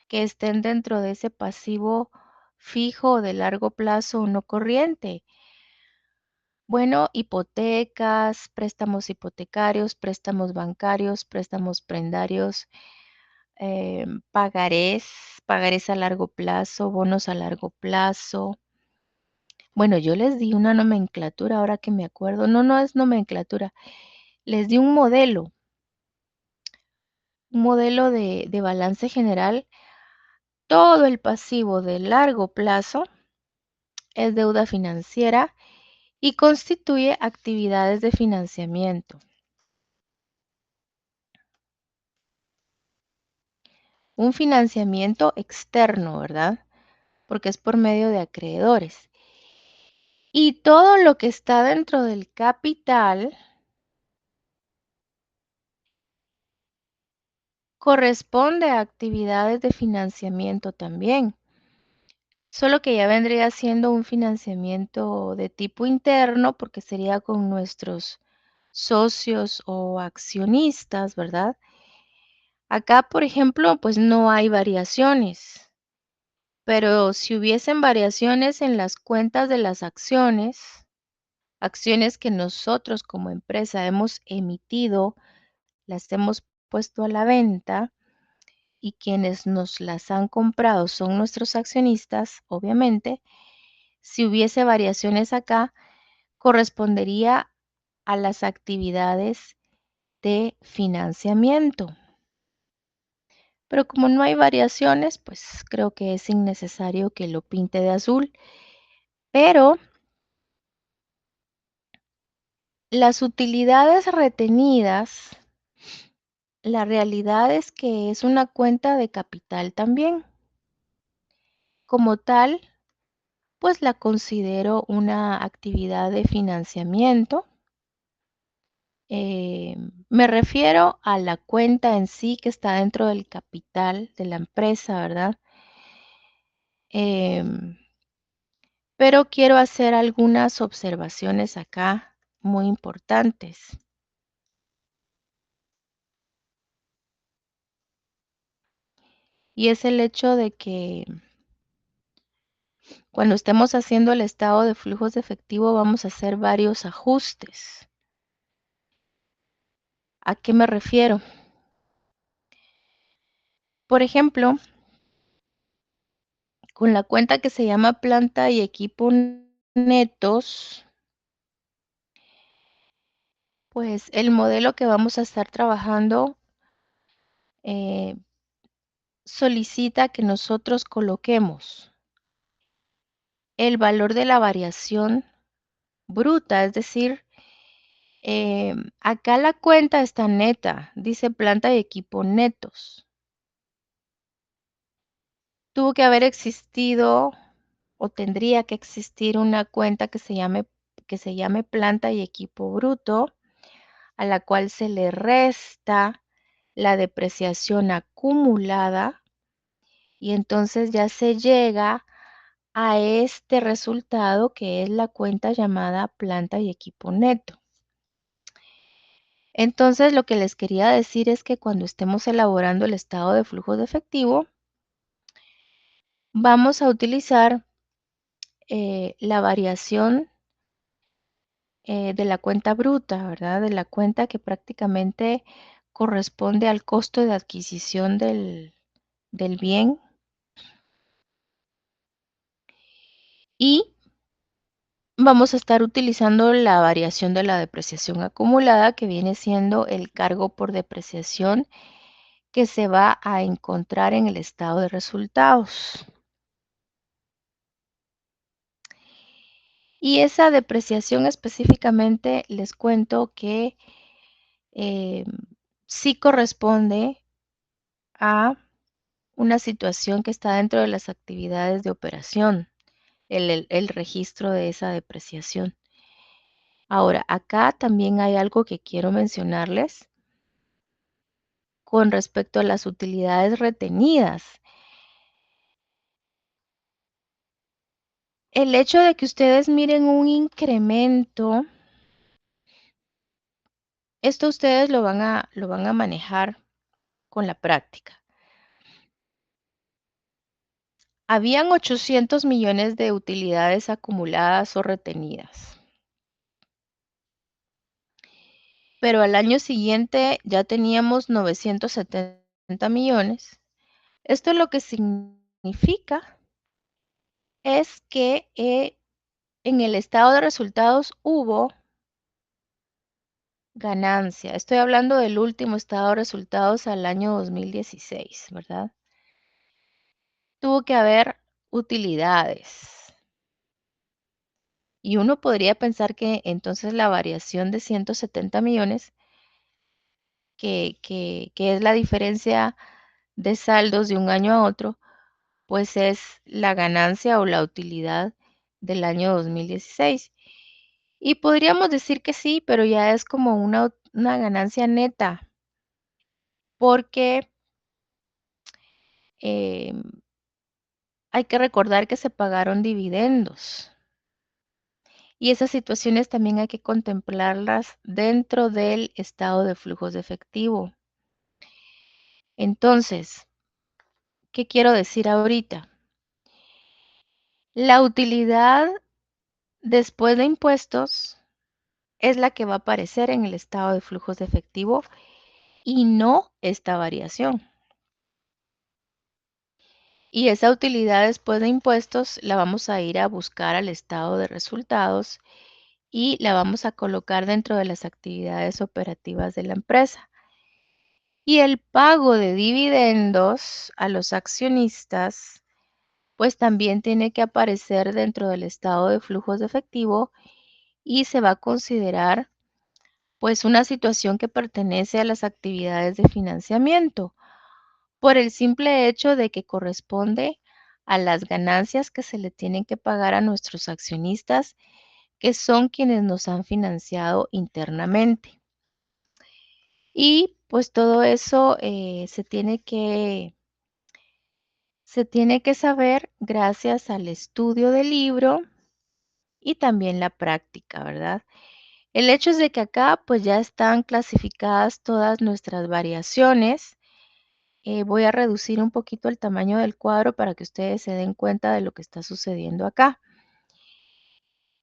que estén dentro de ese pasivo fijo o de largo plazo o no corriente. Bueno, hipotecas, préstamos hipotecarios, préstamos bancarios, préstamos prendarios, pagarés a largo plazo, bonos a largo plazo. Bueno, yo les di una nomenclatura ahora que me acuerdo. No, no es nomenclatura. Les di un modelo de balance general. Todo el pasivo de largo plazo es deuda financiera y constituye actividades de financiamiento. Un financiamiento externo, ¿verdad? Porque es por medio de acreedores. Y todo lo que está dentro del capital corresponde a actividades de financiamiento también. Solo que ya vendría siendo un financiamiento de tipo interno porque sería con nuestros socios o accionistas, ¿verdad? Acá, por ejemplo, pues no hay variaciones, pero si hubiesen variaciones en las cuentas de las acciones que nosotros como empresa hemos emitido, las hemos puesto a la venta y quienes nos las han comprado son nuestros accionistas, obviamente, si hubiese variaciones acá, correspondería a las actividades de financiamiento. Pero como no hay variaciones, pues creo que es innecesario que lo pinte de azul. Pero las utilidades retenidas, la realidad es que es una cuenta de capital también. Como tal, pues la considero una actividad de financiamiento. Me refiero a la cuenta en sí que está dentro del capital de la empresa, ¿verdad? Pero quiero hacer algunas observaciones acá muy importantes. y es el hecho de que cuando estemos haciendo el estado de flujos de efectivo vamos a hacer varios ajustes. ¿A qué me refiero? Por ejemplo, con la cuenta que se llama planta y equipo netos, pues el modelo que vamos a estar trabajando solicita que nosotros coloquemos el valor de la variación bruta, es decir, acá la cuenta está neta, dice planta y equipo netos. Tuvo que haber existido o tendría que existir una cuenta que se llame planta y equipo bruto, a la cual se le resta la depreciación acumulada y entonces ya se llega a este resultado que es la cuenta llamada planta y equipo neto. Entonces, lo que les quería decir es que cuando estemos elaborando el estado de flujo de efectivo, vamos a utilizar la variación de la cuenta bruta, ¿verdad? De la cuenta que prácticamente corresponde al costo de adquisición del bien. Y vamos a estar utilizando la variación de la depreciación acumulada, que viene siendo el cargo por depreciación que se va a encontrar en el estado de resultados. Y esa depreciación específicamente les cuento que sí corresponde a una situación que está dentro de las actividades de operación, el registro de esa depreciación. Ahora, acá también hay algo que quiero mencionarles con respecto a las utilidades retenidas. El hecho de que ustedes miren un incremento, esto ustedes lo van a manejar con la práctica. Habían 800 millones de utilidades acumuladas o retenidas. Pero al año siguiente ya teníamos 970 millones. Esto lo que significa es que en el estado de resultados hubo ganancia. Estoy hablando del último estado de resultados al año 2016, ¿verdad? Tuvo que haber utilidades. Y uno podría pensar que entonces la variación de 170 millones, que es la diferencia de saldos de un año a otro, pues es la ganancia o la utilidad del año 2016. Y podríamos decir que sí, pero ya es como una ganancia neta, porque hay que recordar que se pagaron dividendos. Y esas situaciones también hay que contemplarlas dentro del estado de flujos de efectivo. Entonces, ¿qué quiero decir ahorita? La utilidad después de impuestos es la que va a aparecer en el estado de flujos de efectivo y no esta variación. Y esa utilidad después de impuestos la vamos a ir a buscar al estado de resultados y la vamos a colocar dentro de las actividades operativas de la empresa. Y el pago de dividendos a los accionistas, pues también tiene que aparecer dentro del estado de flujos de efectivo y se va a considerar pues una situación que pertenece a las actividades de financiamiento por el simple hecho de que corresponde a las ganancias que se le tienen que pagar a nuestros accionistas, que son quienes nos han financiado internamente. Y pues todo eso se tiene que saber gracias al estudio del libro y también la práctica, ¿verdad? El hecho es de que acá pues ya están clasificadas todas nuestras variaciones Voy a reducir un poquito el tamaño del cuadro para que ustedes se den cuenta de lo que está sucediendo acá.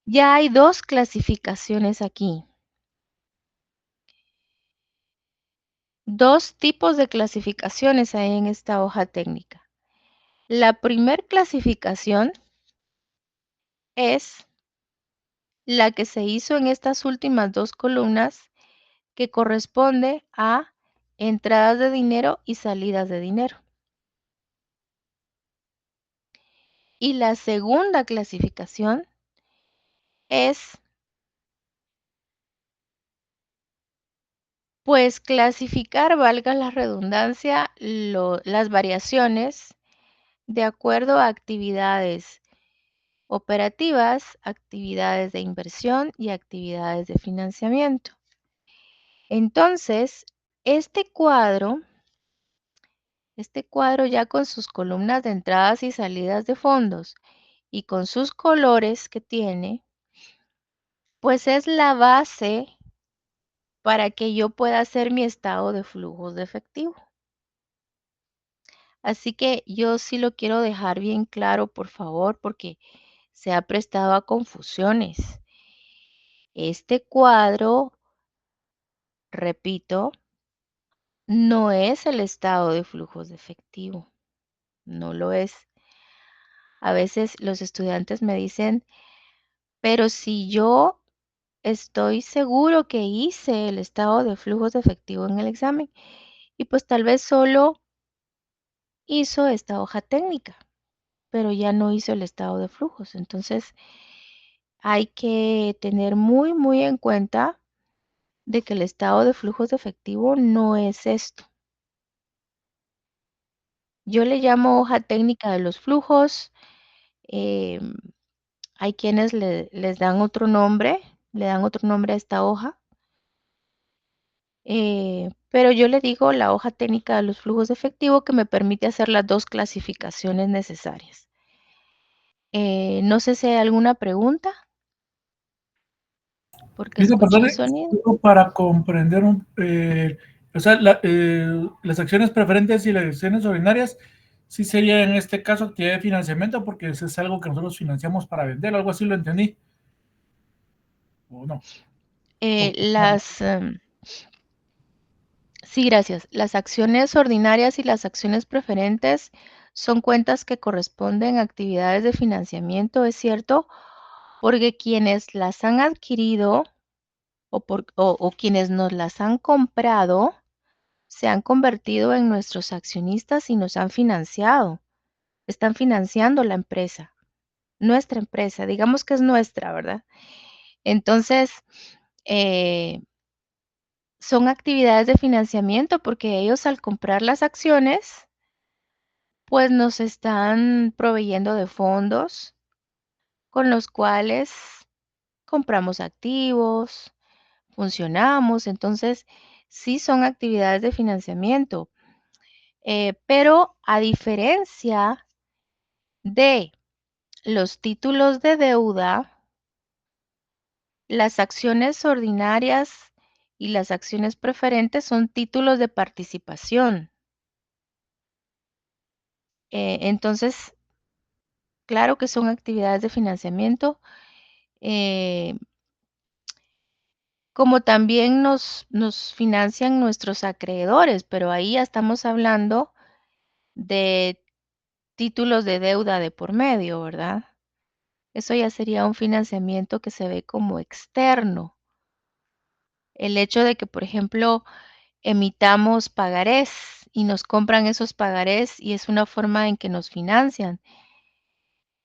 Ya hay dos clasificaciones aquí. Dos tipos de clasificaciones hay en esta hoja técnica. La primer clasificación es la que se hizo en estas últimas dos columnas, que corresponde a entradas de dinero y salidas de dinero. Y la segunda clasificación es, pues, clasificar, valga la redundancia, las variaciones de acuerdo a actividades operativas, actividades de inversión y actividades de financiamiento. Entonces, este cuadro ya con sus columnas de entradas y salidas de fondos y con sus colores que tiene, pues es la base para que yo pueda hacer mi estado de flujos de efectivo. Así que yo sí lo quiero dejar bien claro, por favor, porque se ha prestado a confusiones. Este cuadro, repito, no es el estado de flujos de efectivo, no lo es. A veces los estudiantes me dicen, pero si yo estoy seguro que hice el estado de flujos de efectivo en el examen, y pues tal vez solo hizo esta hoja técnica, pero ya no hizo el estado de flujos. Entonces hay que tener muy en cuenta de que el estado de flujos de efectivo no es esto. Yo le llamo hoja técnica de los flujos. Hay quienes les dan otro nombre, le dan otro nombre a esta hoja. Pero yo le digo la hoja técnica de los flujos de efectivo, que me permite hacer las dos clasificaciones necesarias. No sé si hay alguna pregunta, porque Digo, escuché perdón, el sonido. para comprender o sea, las acciones preferentes y las acciones ordinarias, sí sería en este caso actividad de financiamiento, porque eso es algo que nosotros financiamos para vender, algo así lo entendí. ¿O no? Sí, gracias. Las acciones ordinarias y las acciones preferentes son cuentas que corresponden a actividades de financiamiento, es cierto, porque quienes las han adquirido o quienes nos las han comprado se han convertido en nuestros accionistas y nos han financiado. Están financiando la empresa, nuestra empresa, digamos que es nuestra, ¿verdad? Entonces, son actividades de financiamiento porque ellos, al comprar las acciones, pues nos están proveyendo de fondos con los cuales compramos activos, funcionamos. Entonces, sí son actividades de financiamiento. Pero a diferencia de los títulos de deuda, las acciones ordinarias y las acciones preferentes son títulos de participación. Entonces, claro que son actividades de financiamiento, como también nos financian nuestros acreedores, pero ahí ya estamos hablando de títulos de deuda de por medio, ¿verdad? Eso ya sería un financiamiento que se ve como externo. El hecho de que, por ejemplo, emitamos pagarés y nos compran esos pagarés y es una forma en que nos financian.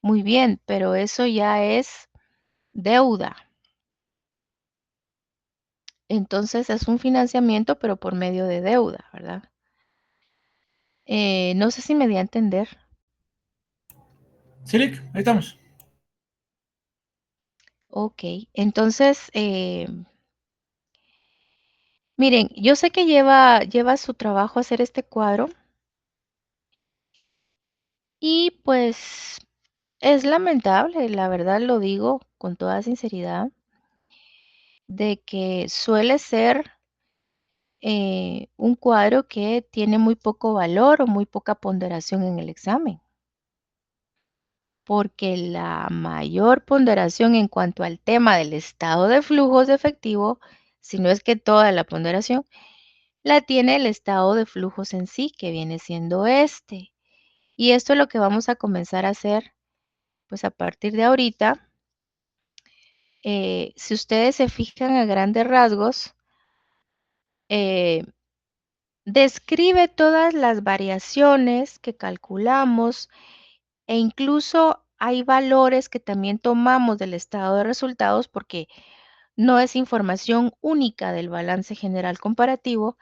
Muy bien, pero eso ya es deuda. Entonces es un financiamiento, pero por medio de deuda, ¿verdad? No sé si me di a entender. Sí, Lick, ahí estamos. Ok, entonces, miren, yo sé que lleva su trabajo hacer este cuadro y pues es lamentable, la verdad lo digo con toda sinceridad, de que suele ser un cuadro que tiene muy poco valor o muy poca ponderación en el examen. Porque la mayor ponderación en cuanto al tema del estado de flujos de efectivo, si no es que toda la ponderación, la tiene el estado de flujos en sí, que viene siendo este. Y esto es lo que vamos a comenzar a hacer, pues a partir de ahorita. Si ustedes se fijan a grandes rasgos, describe todas las variaciones que calculamos e incluso hay valores que también tomamos del estado de resultados porque no es información única del balance general comparativo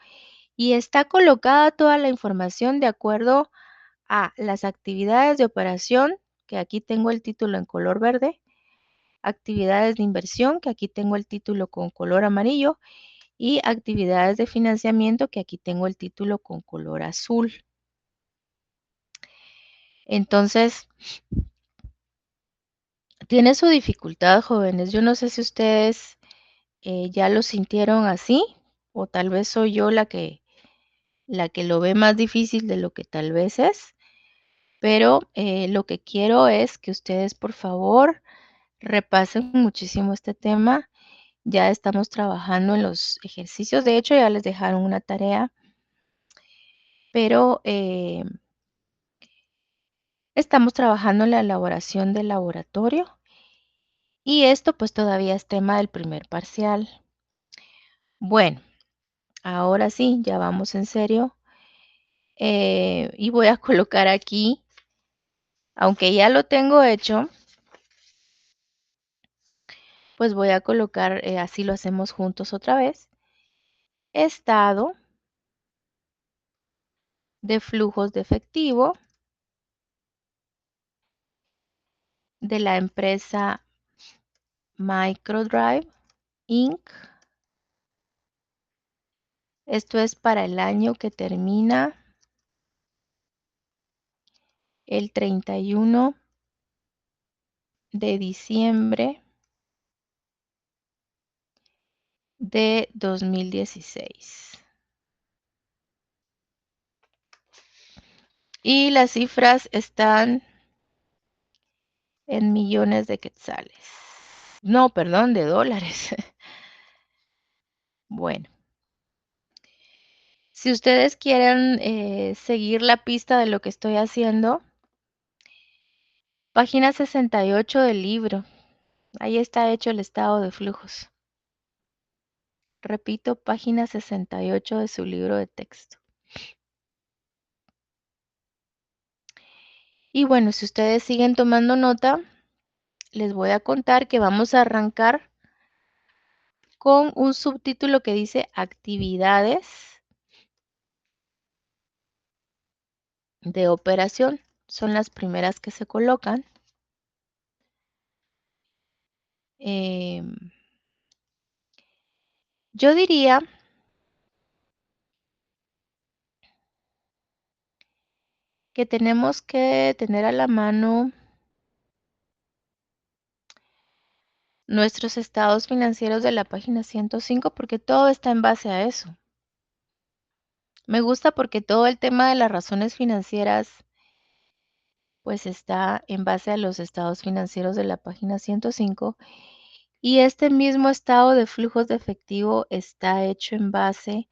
y está colocada toda la información de acuerdo a las actividades de operación, que aquí tengo el título en color verde, actividades de inversión, que aquí tengo el título con color amarillo, y actividades de financiamiento, que aquí tengo el título con color azul. Entonces, tiene su dificultad, jóvenes. Yo no sé si ustedes ya lo sintieron así, o tal vez soy yo la que lo ve más difícil de lo que tal vez es, pero lo que quiero es que ustedes, por favor, repasen muchísimo este tema. Ya estamos trabajando en los ejercicios. De hecho, ya les dejaron una tarea, pero estamos trabajando en la elaboración del laboratorio y esto pues todavía es tema del primer parcial. Bueno, ahora sí, ya vamos en serio. Y voy a colocar aquí, aunque ya lo tengo hecho, pues voy a colocar, así lo hacemos juntos otra vez, estado de flujos de efectivo de la empresa Microdrive Inc. Esto es para el año que termina el 31 de diciembre de 2016. Y las cifras están en millones de quetzales. No, perdón, de dólares. Bueno, si ustedes quieren seguir la pista de lo que estoy haciendo, página 68 del libro. Ahí está hecho el estado de flujos. Repito, página 68 de su libro de texto. Y bueno, si ustedes siguen tomando nota, les voy a contar que vamos a arrancar con un subtítulo que dice actividades de operación. Son las primeras que se colocan. Yo diría que tenemos que tener a la mano nuestros estados financieros de la página 105 porque todo está en base a eso. Me gusta porque todo el tema de las razones financieras pues está en base a los estados financieros de la página 105 y este mismo estado de flujos de efectivo está hecho en base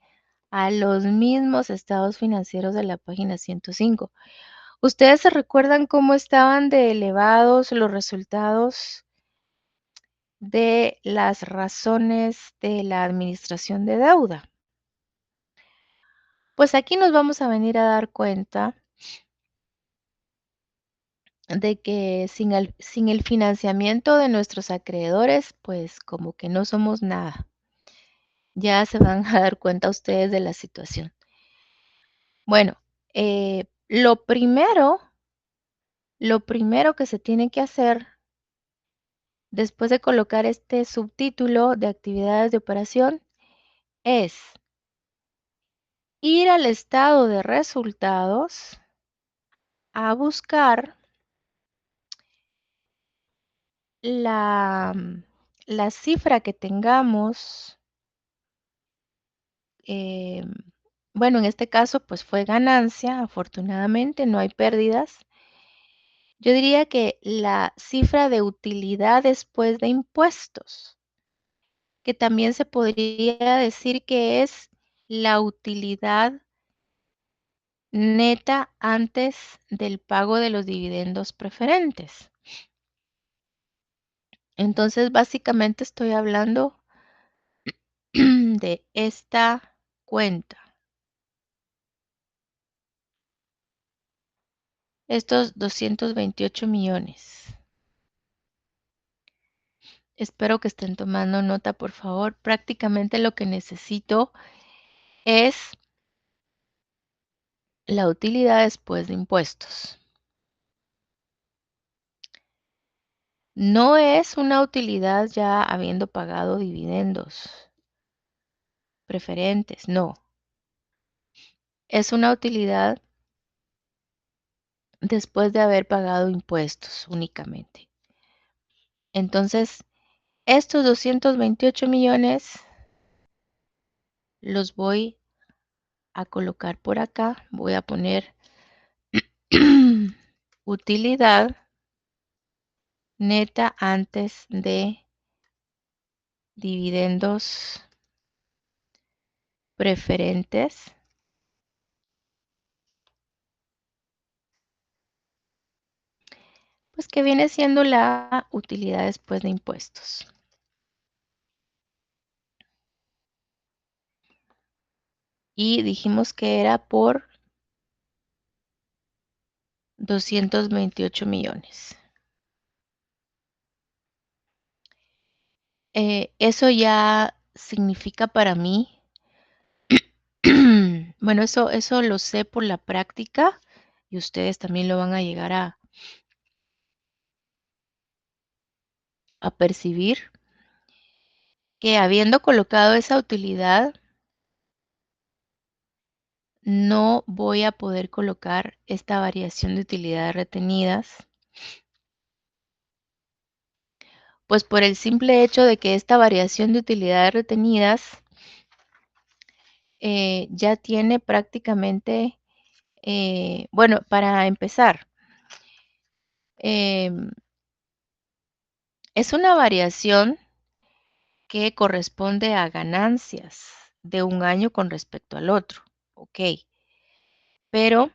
a los mismos estados financieros de la página 105. ¿Ustedes se recuerdan cómo estaban de elevados los resultados de las razones de la administración de deuda? Pues aquí nos vamos a venir a dar cuenta de que sin el financiamiento de nuestros acreedores, pues como que no somos nada. Ya se van a dar cuenta ustedes de la situación. Bueno, lo primero que se tiene que hacer después de colocar este subtítulo de actividades de operación es ir al estado de resultados a buscar la cifra que tengamos bueno, en este caso pues fue ganancia, afortunadamente no hay pérdidas. Yo diría que la cifra de utilidad después de impuestos, que también se podría decir que es la utilidad neta antes del pago de los dividendos preferentes. Entonces, básicamente estoy hablando de esta cuenta. Estos 228 millones. Espero que estén tomando nota, por favor. Prácticamente lo que necesito es la utilidad después de impuestos. No es una utilidad ya habiendo pagado dividendos preferentes, no. Es una utilidad después de haber pagado impuestos únicamente. Entonces, estos 228 millones los voy a colocar por acá. Voy a poner utilidad neta antes de dividendos preferentes. Pues que viene siendo la utilidad después de impuestos. Y dijimos que era por 228 millones. Eso ya significa para mí, bueno, eso lo sé por la práctica y ustedes también lo van a llegar a percibir, que habiendo colocado esa utilidad, no voy a poder colocar esta variación de utilidades retenidas, pues por el simple hecho de que esta variación de utilidades retenidas ya tiene prácticamente, bueno, para empezar, es una variación que corresponde a ganancias de un año con respecto al otro, ok, pero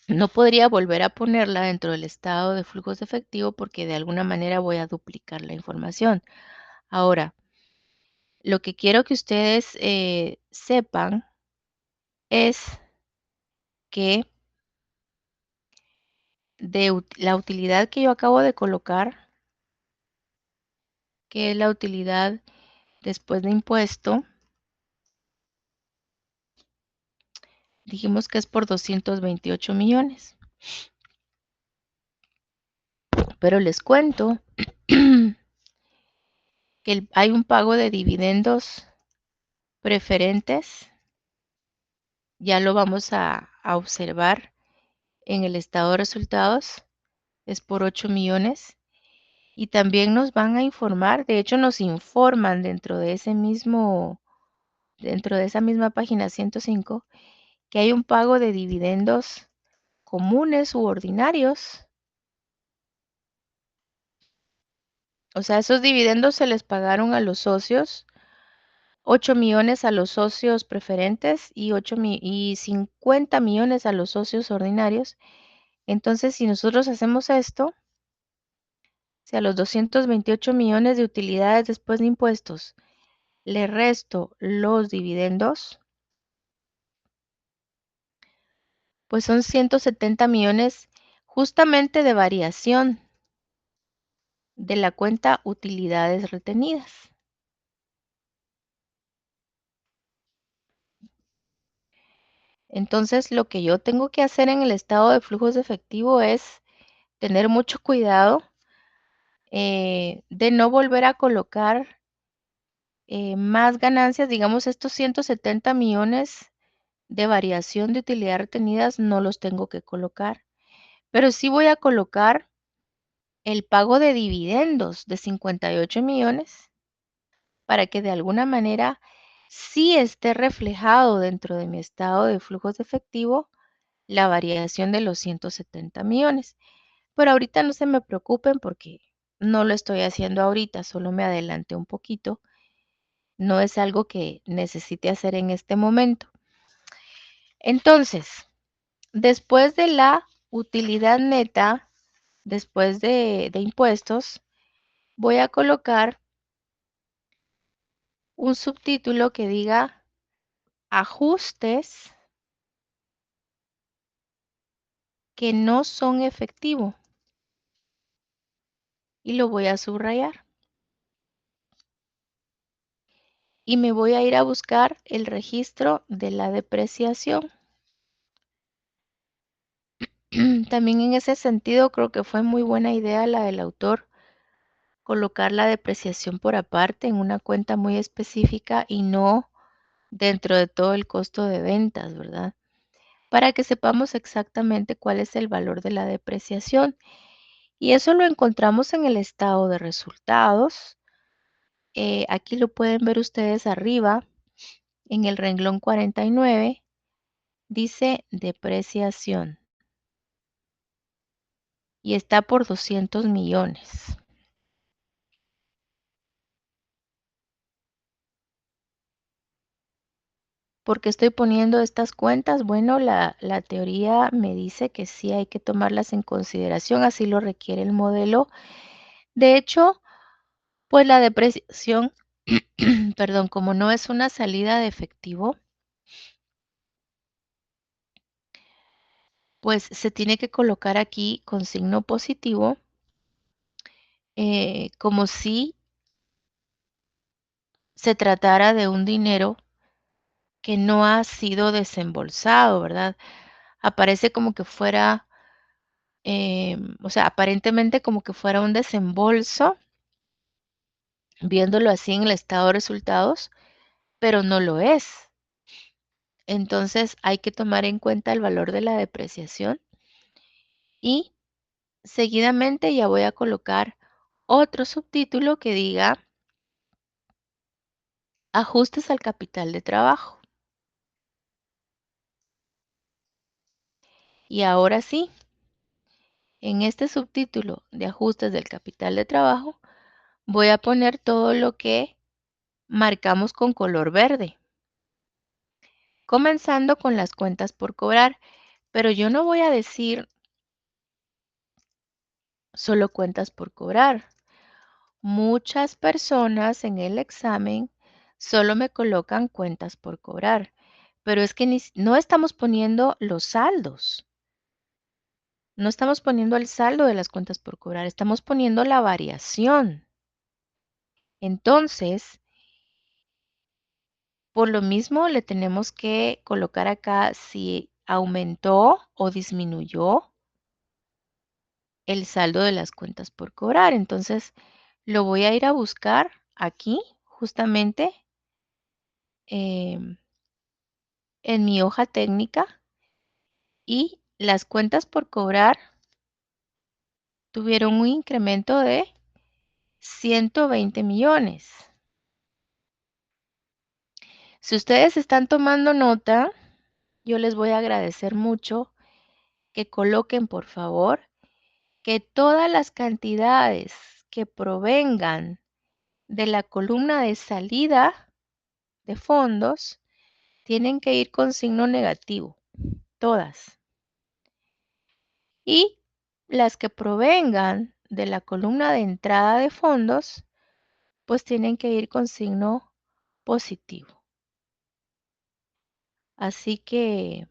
no podría volver a ponerla dentro del estado de flujos de efectivo porque de alguna manera voy a duplicar la información. Ahora, lo que quiero que ustedes sepan es que de la utilidad que yo acabo de colocar, que es la utilidad después de impuesto, dijimos que es por 228 millones. Pero les cuento que hay un pago de dividendos preferentes. Ya lo vamos a observar en el estado de resultados. Es por 8 millones. Y también nos van a informar, de hecho nos informan dentro de esa misma página 105, que hay un pago de dividendos comunes u ordinarios. O sea, esos dividendos se les pagaron a los socios, 8 millones a los socios preferentes y 50 millones a los socios ordinarios. Entonces, si nosotros hacemos esto, si a los 228 millones de utilidades después de impuestos le resto los dividendos, pues son 170 millones justamente de variación de la cuenta utilidades retenidas. Entonces, lo que yo tengo que hacer en el estado de flujos de efectivo es tener mucho cuidado de no volver a colocar más ganancias. Digamos, estos 170 millones de variación de utilidades retenidas no los tengo que colocar, pero sí voy a colocar el pago de dividendos de 58 millones para que de alguna manera sí esté reflejado dentro de mi estado de flujos de efectivo la variación de los 170 millones. Pero ahorita no se me preocupen porque no lo estoy haciendo ahorita, solo me adelanté un poquito. No es algo que necesite hacer en este momento. Entonces, después de la utilidad neta, después de impuestos, voy a colocar un subtítulo que diga ajustes que no son efectivo. Y lo voy a subrayar. Y me voy a ir a buscar el registro de la depreciación. También en ese sentido creo que fue muy buena idea la del autor colocar la depreciación por aparte en una cuenta muy específica y no dentro de todo el costo de ventas, ¿verdad? Para que sepamos exactamente cuál es el valor de la depreciación. Y eso lo encontramos en el estado de resultados. Aquí lo pueden ver ustedes arriba, en el renglón 49, dice depreciación. Y está por 200 millones. ¿Por qué estoy poniendo estas cuentas? Bueno, la teoría me dice que sí hay que tomarlas en consideración, así lo requiere el modelo. De hecho, pues la depreciación, perdón, como no es una salida de efectivo, pues se tiene que colocar aquí con signo positivo, como si se tratara de un dinero que no ha sido desembolsado, ¿verdad? Aparece como que fuera, o sea, aparentemente como que fuera un desembolso, viéndolo así en el estado de resultados, pero no lo es. Entonces hay que tomar en cuenta el valor de la depreciación y seguidamente ya voy a colocar otro subtítulo que diga ajustes al capital de trabajo. Y ahora sí, en este subtítulo de ajustes del capital de trabajo, voy a poner todo lo que marcamos con color verde, comenzando con las cuentas por cobrar, pero yo no voy a decir solo cuentas por cobrar. Muchas personas en el examen solo me colocan cuentas por cobrar, pero es que no estamos poniendo los saldos. No estamos poniendo el saldo de las cuentas por cobrar, estamos poniendo la variación. Entonces, por lo mismo le tenemos que colocar acá si aumentó o disminuyó el saldo de las cuentas por cobrar. Entonces, lo voy a ir a buscar aquí, justamente, en mi hoja técnica, y las cuentas por cobrar tuvieron un incremento de 120 millones. Si ustedes están tomando nota, yo les voy a agradecer mucho que coloquen, por favor, que todas las cantidades que provengan de la columna de salida de fondos tienen que ir con signo negativo, todas. Y las que provengan de la columna de entrada de fondos, pues tienen que ir con signo positivo. Así que,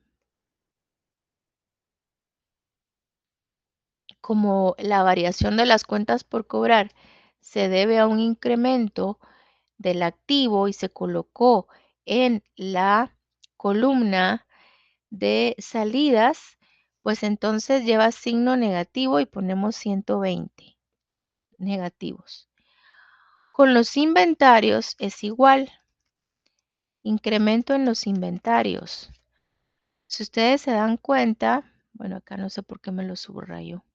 como la variación de las cuentas por cobrar se debe a un incremento del activo y se colocó en la columna de salidas, pues entonces lleva signo negativo y ponemos 120 negativos. Con los inventarios es igual. Incremento en los inventarios. Si ustedes se dan cuenta, bueno, acá no sé por qué me lo subrayo.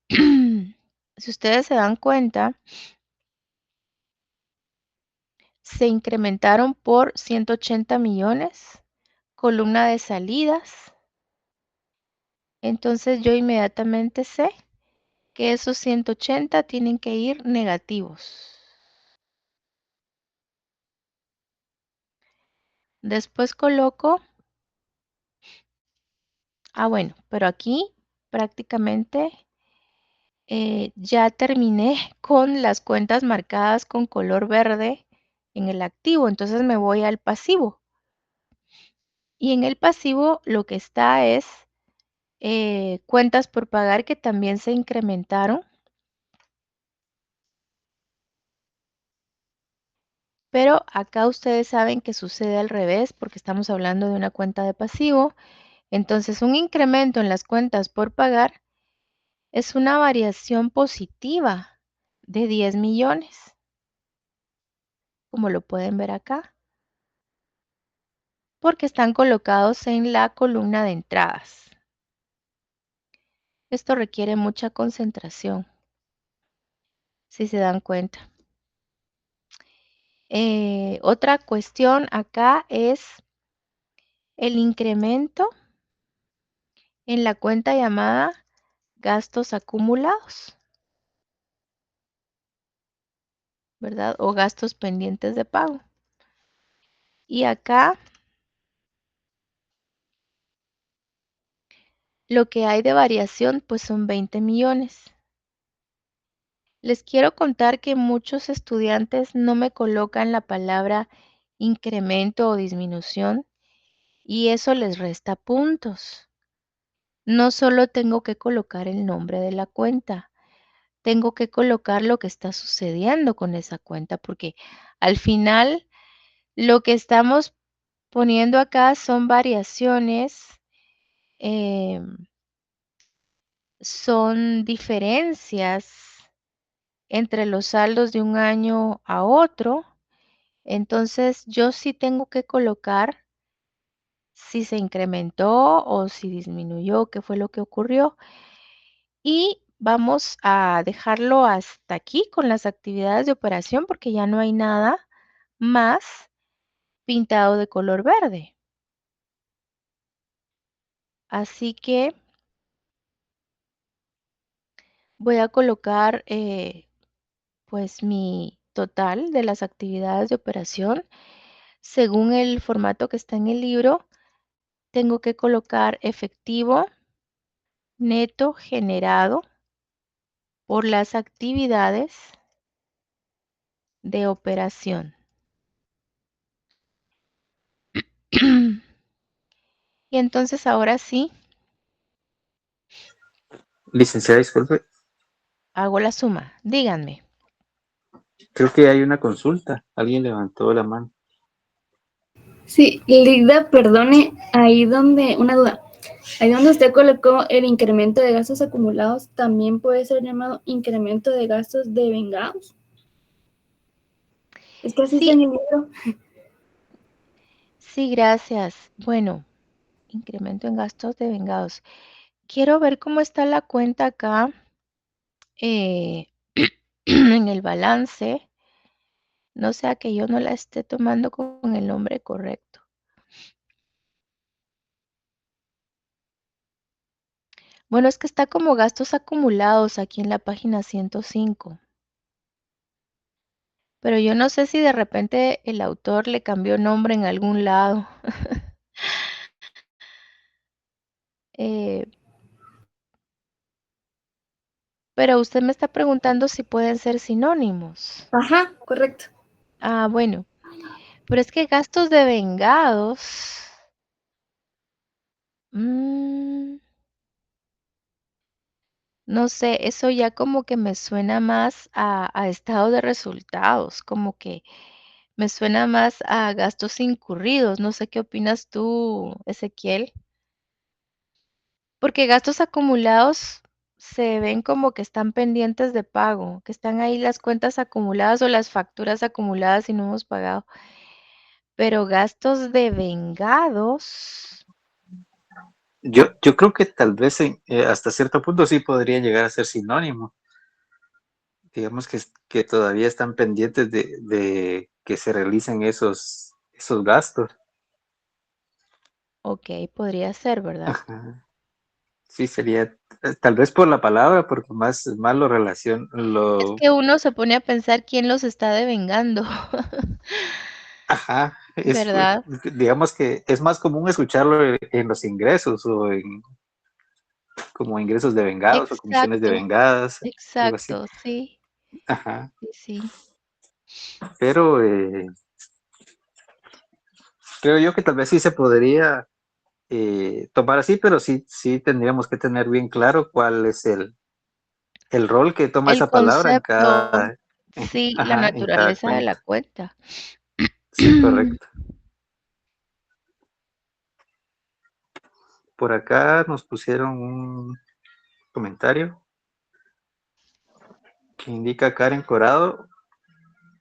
Si ustedes se dan cuenta, se incrementaron por 180 millones, columna de salidas. Entonces yo inmediatamente sé que esos 180 tienen que ir negativos. Después coloco, bueno, pero aquí prácticamente ya terminé con las cuentas marcadas con color verde en el activo, entonces me voy al pasivo. Y en el pasivo lo que está es cuentas por pagar que también se incrementaron. Pero acá ustedes saben que sucede al revés porque estamos hablando de una cuenta de pasivo. Entonces un incremento en las cuentas por pagar es una variación positiva de 10 millones, como lo pueden ver acá, porque están colocados en la columna de entradas. Esto requiere mucha concentración, si se dan cuenta. Otra cuestión acá es el incremento en la cuenta llamada gastos acumulados, ¿verdad? O gastos pendientes de pago. Y acá lo que hay de variación pues son 20 millones. Les quiero contar que muchos estudiantes no me colocan la palabra incremento o disminución y eso les resta puntos. No solo tengo que colocar el nombre de la cuenta, tengo que colocar lo que está sucediendo con esa cuenta porque al final lo que estamos poniendo acá son variaciones, son diferencias entre los saldos de un año a otro. Entonces yo sí tengo que colocar si se incrementó o si disminuyó, qué fue lo que ocurrió. Y vamos a dejarlo hasta aquí con las actividades de operación porque ya no hay nada más pintado de color verde. Así que voy a colocar pues mi total de las actividades de operación. Según el formato que está en el libro, tengo que colocar efectivo neto generado por las actividades de operación. Y entonces ahora sí, Licenciada, disculpe, hago la suma. Díganme. creo que hay una consulta. Alguien levantó la mano. Sí, Ligda, perdone, una duda, ahí donde usted colocó el incremento de gastos acumulados, ¿también puede ser llamado incremento de gastos devengados? Es que así está en Sí, el libro. sí, gracias. Bueno, incremento en gastos devengados. Quiero ver cómo está la cuenta acá en el balance. No sea que yo no la esté tomando con el nombre correcto. Bueno, es que está como gastos acumulados aquí en la página 105. Pero yo no sé si de repente el autor le cambió nombre en algún lado. Eh, pero usted me está preguntando si pueden ser sinónimos. Ajá, correcto. Ah, bueno. Pero es que gastos devengados. No sé, eso ya como que me suena más a estado de resultados, como que me suena más a gastos incurridos. No sé qué opinas tú, Ezequiel. Porque gastos acumulados se ven como que están pendientes de pago, que están ahí las cuentas acumuladas o las facturas acumuladas y no hemos pagado. Pero gastos devengados, Yo creo que tal vez hasta cierto punto sí podría llegar a ser sinónimo. Digamos que todavía están pendientes de que se realicen esos gastos. Ok, podría ser, ¿verdad? Ajá. Sí, sería tal vez por la palabra, porque más lo relación, Es que uno se pone a pensar quién los está devengando, ajá, ¿verdad? digamos que es más común escucharlo en los ingresos o como ingresos devengados o comisiones Exacto, devengadas, algo así. exacto, sí, Ajá, sí, sí. pero creo yo que tal vez sí se podría tomar así, pero sí tendríamos que tener bien claro cuál es el rol que toma El esa palabra en concepto, cada, sí, la ajá, en cada naturaleza de la cuenta. cuenta. Sí, correcto. Por acá nos pusieron un comentario que indica Karen Corado.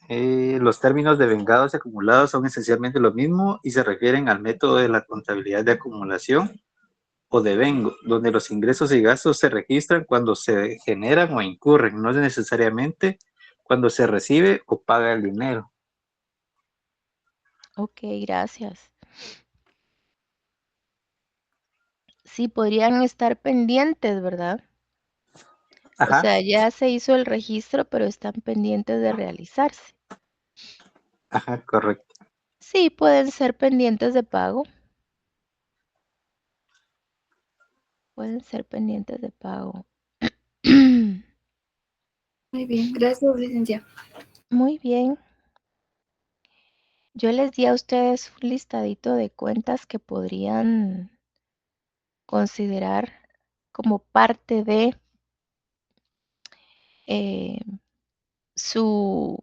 Los términos de vengados y acumulados son esencialmente lo mismo y se refieren al método de la contabilidad de acumulación o de vengo, donde los ingresos y gastos se registran cuando se generan o incurren, no necesariamente cuando se recibe o paga el dinero. Ok, gracias. Sí, podrían estar pendientes, ¿verdad? O Ajá, sea, ya se hizo el registro, pero están pendientes de realizarse. ajá, correcto. Sí, pueden ser pendientes de pago. Pueden ser pendientes de pago. Muy bien, gracias, licenciada. Muy bien. Yo les di a ustedes un listadito de cuentas que podrían considerar como parte de eh, su,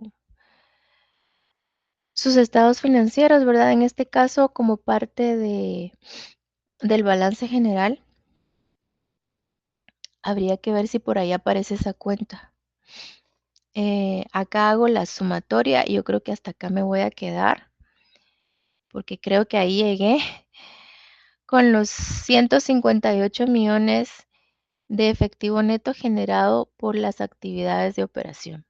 sus estados financieros, ¿verdad? En este caso, como parte del balance general, habría que ver si por ahí aparece esa cuenta. Acá hago la sumatoria y yo creo que hasta acá me voy a quedar, porque creo que ahí llegué con los 158 millones de efectivo neto generado por las actividades de operación.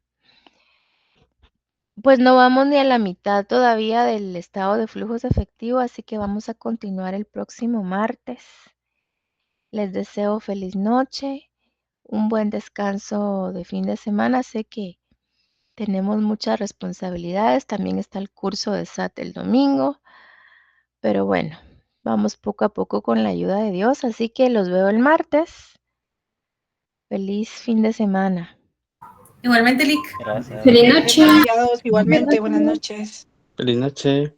Pues no vamos ni a la mitad todavía del estado de flujos efectivos, así que vamos a continuar el próximo martes. Les deseo feliz noche, un buen descanso de fin de semana. Sé que tenemos muchas responsabilidades, también está el curso de SAT el domingo, pero bueno, vamos poco a poco con la ayuda de Dios, así que los veo el martes. Feliz fin de semana. Igualmente, Lick. Gracias. Feliz noche. Licenciados, igualmente, buenas noches. Feliz noche.